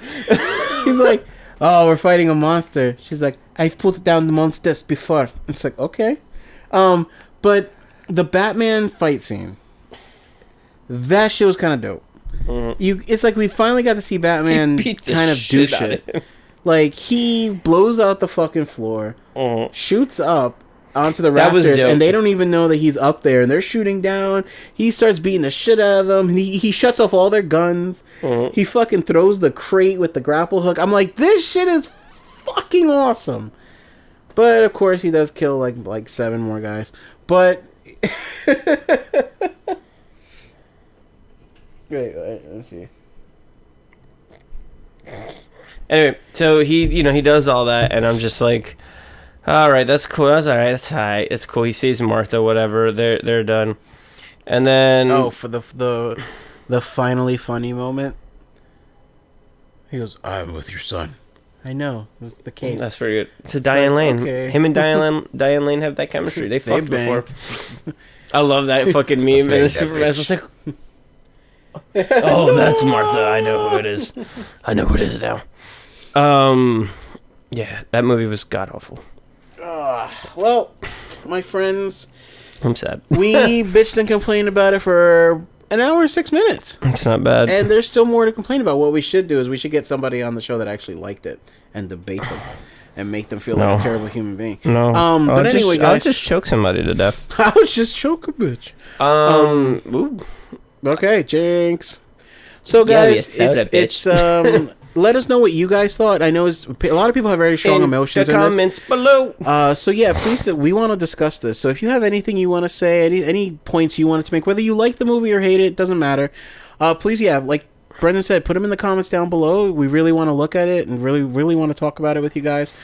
He's like, oh, we're fighting a monster. She's like, I've put down the monsters before. It's like, okay. But the Batman fight scene, that shit was kind of dope. Mm-hmm. It's like we finally got to see Batman kind of do shit. Like, he blows out the fucking floor, shoots up onto the raptors, and they don't even know that he's up there, and they're shooting down. He starts beating the shit out of them, and he shuts off all their guns. He fucking throws the crate with the grapple hook. I'm like, this shit is fucking awesome. But, of course, he does kill, like 7 more guys. But... wait, let's see. Anyway, so he does all that, and I'm just like, all right, that's cool. That's all right. That's high. It's cool. He saves Martha, whatever. They're done, and then for the finally funny moment, he goes, "I'm with your son." I know the cape. That's pretty good. It's Diane Lane. Okay. Him and Diane Lane have that chemistry. They fucked before. I love that fucking meme. And Superman's just like, oh, that's Martha. I know who it is. I know who it is now. Yeah, that movie was god awful. Well, my friends, I'm sad. We bitched and complained about it for an hour and 6 minutes. It's not bad. And there's still more to complain about. What we should do is we should get somebody on the show that actually liked it and debate them and make them feel like a terrible human being. No. But anyway, guys, I'll just choke somebody to death. I would just choke a bitch. Ooh. Okay, jinx. So, guys, it's let us know what you guys thought. I know a lot of people have very strong emotions in the comments below. So yeah, please, we want to discuss this. So if you have anything you want to say, any points you wanted to make, whether you like the movie or hate it, doesn't matter. Please, like Brenden said, put them in the comments down below. We really want to look at it and really, really want to talk about it with you guys.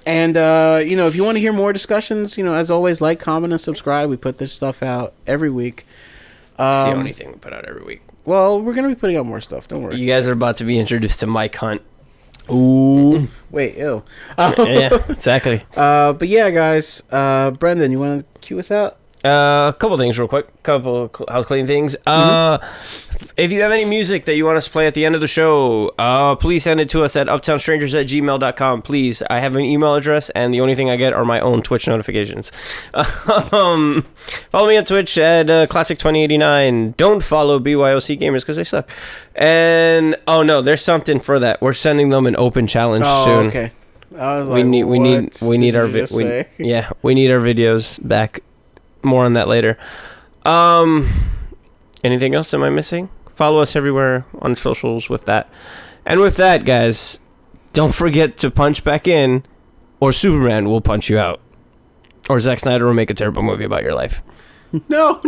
And if you want to hear more discussions, as always, like, comment, and subscribe. We put this stuff out every week. It's the only thing we put out every week. Well, we're going to be putting out more stuff. Don't worry. You guys are about to be introduced to Mike Hunt. Ooh. Wait, ew. Yeah, exactly. But yeah, guys. Brenden, you want to cue us out? A couple things real quick. Couple house cleaning things. If you have any music that you want us to play at the end of the show, please send it to us at uptownstrangers@gmail.com. Please. I have an email address, and the only thing I get are my own Twitch notifications. Follow me on Twitch at Classic2089. Don't follow BYOC Gamers because they suck. And, oh no, there's something for that. We're sending them an open challenge soon. Okay. I was we need our we need our videos back. More on that later. Anything else am I missing? Follow us everywhere on socials with that. And with that, guys, don't forget to punch back in, or Superman will punch you out. Or Zack Snyder will make a terrible movie about your life. No.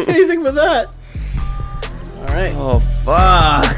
Anything but that. All right. Oh, fuck.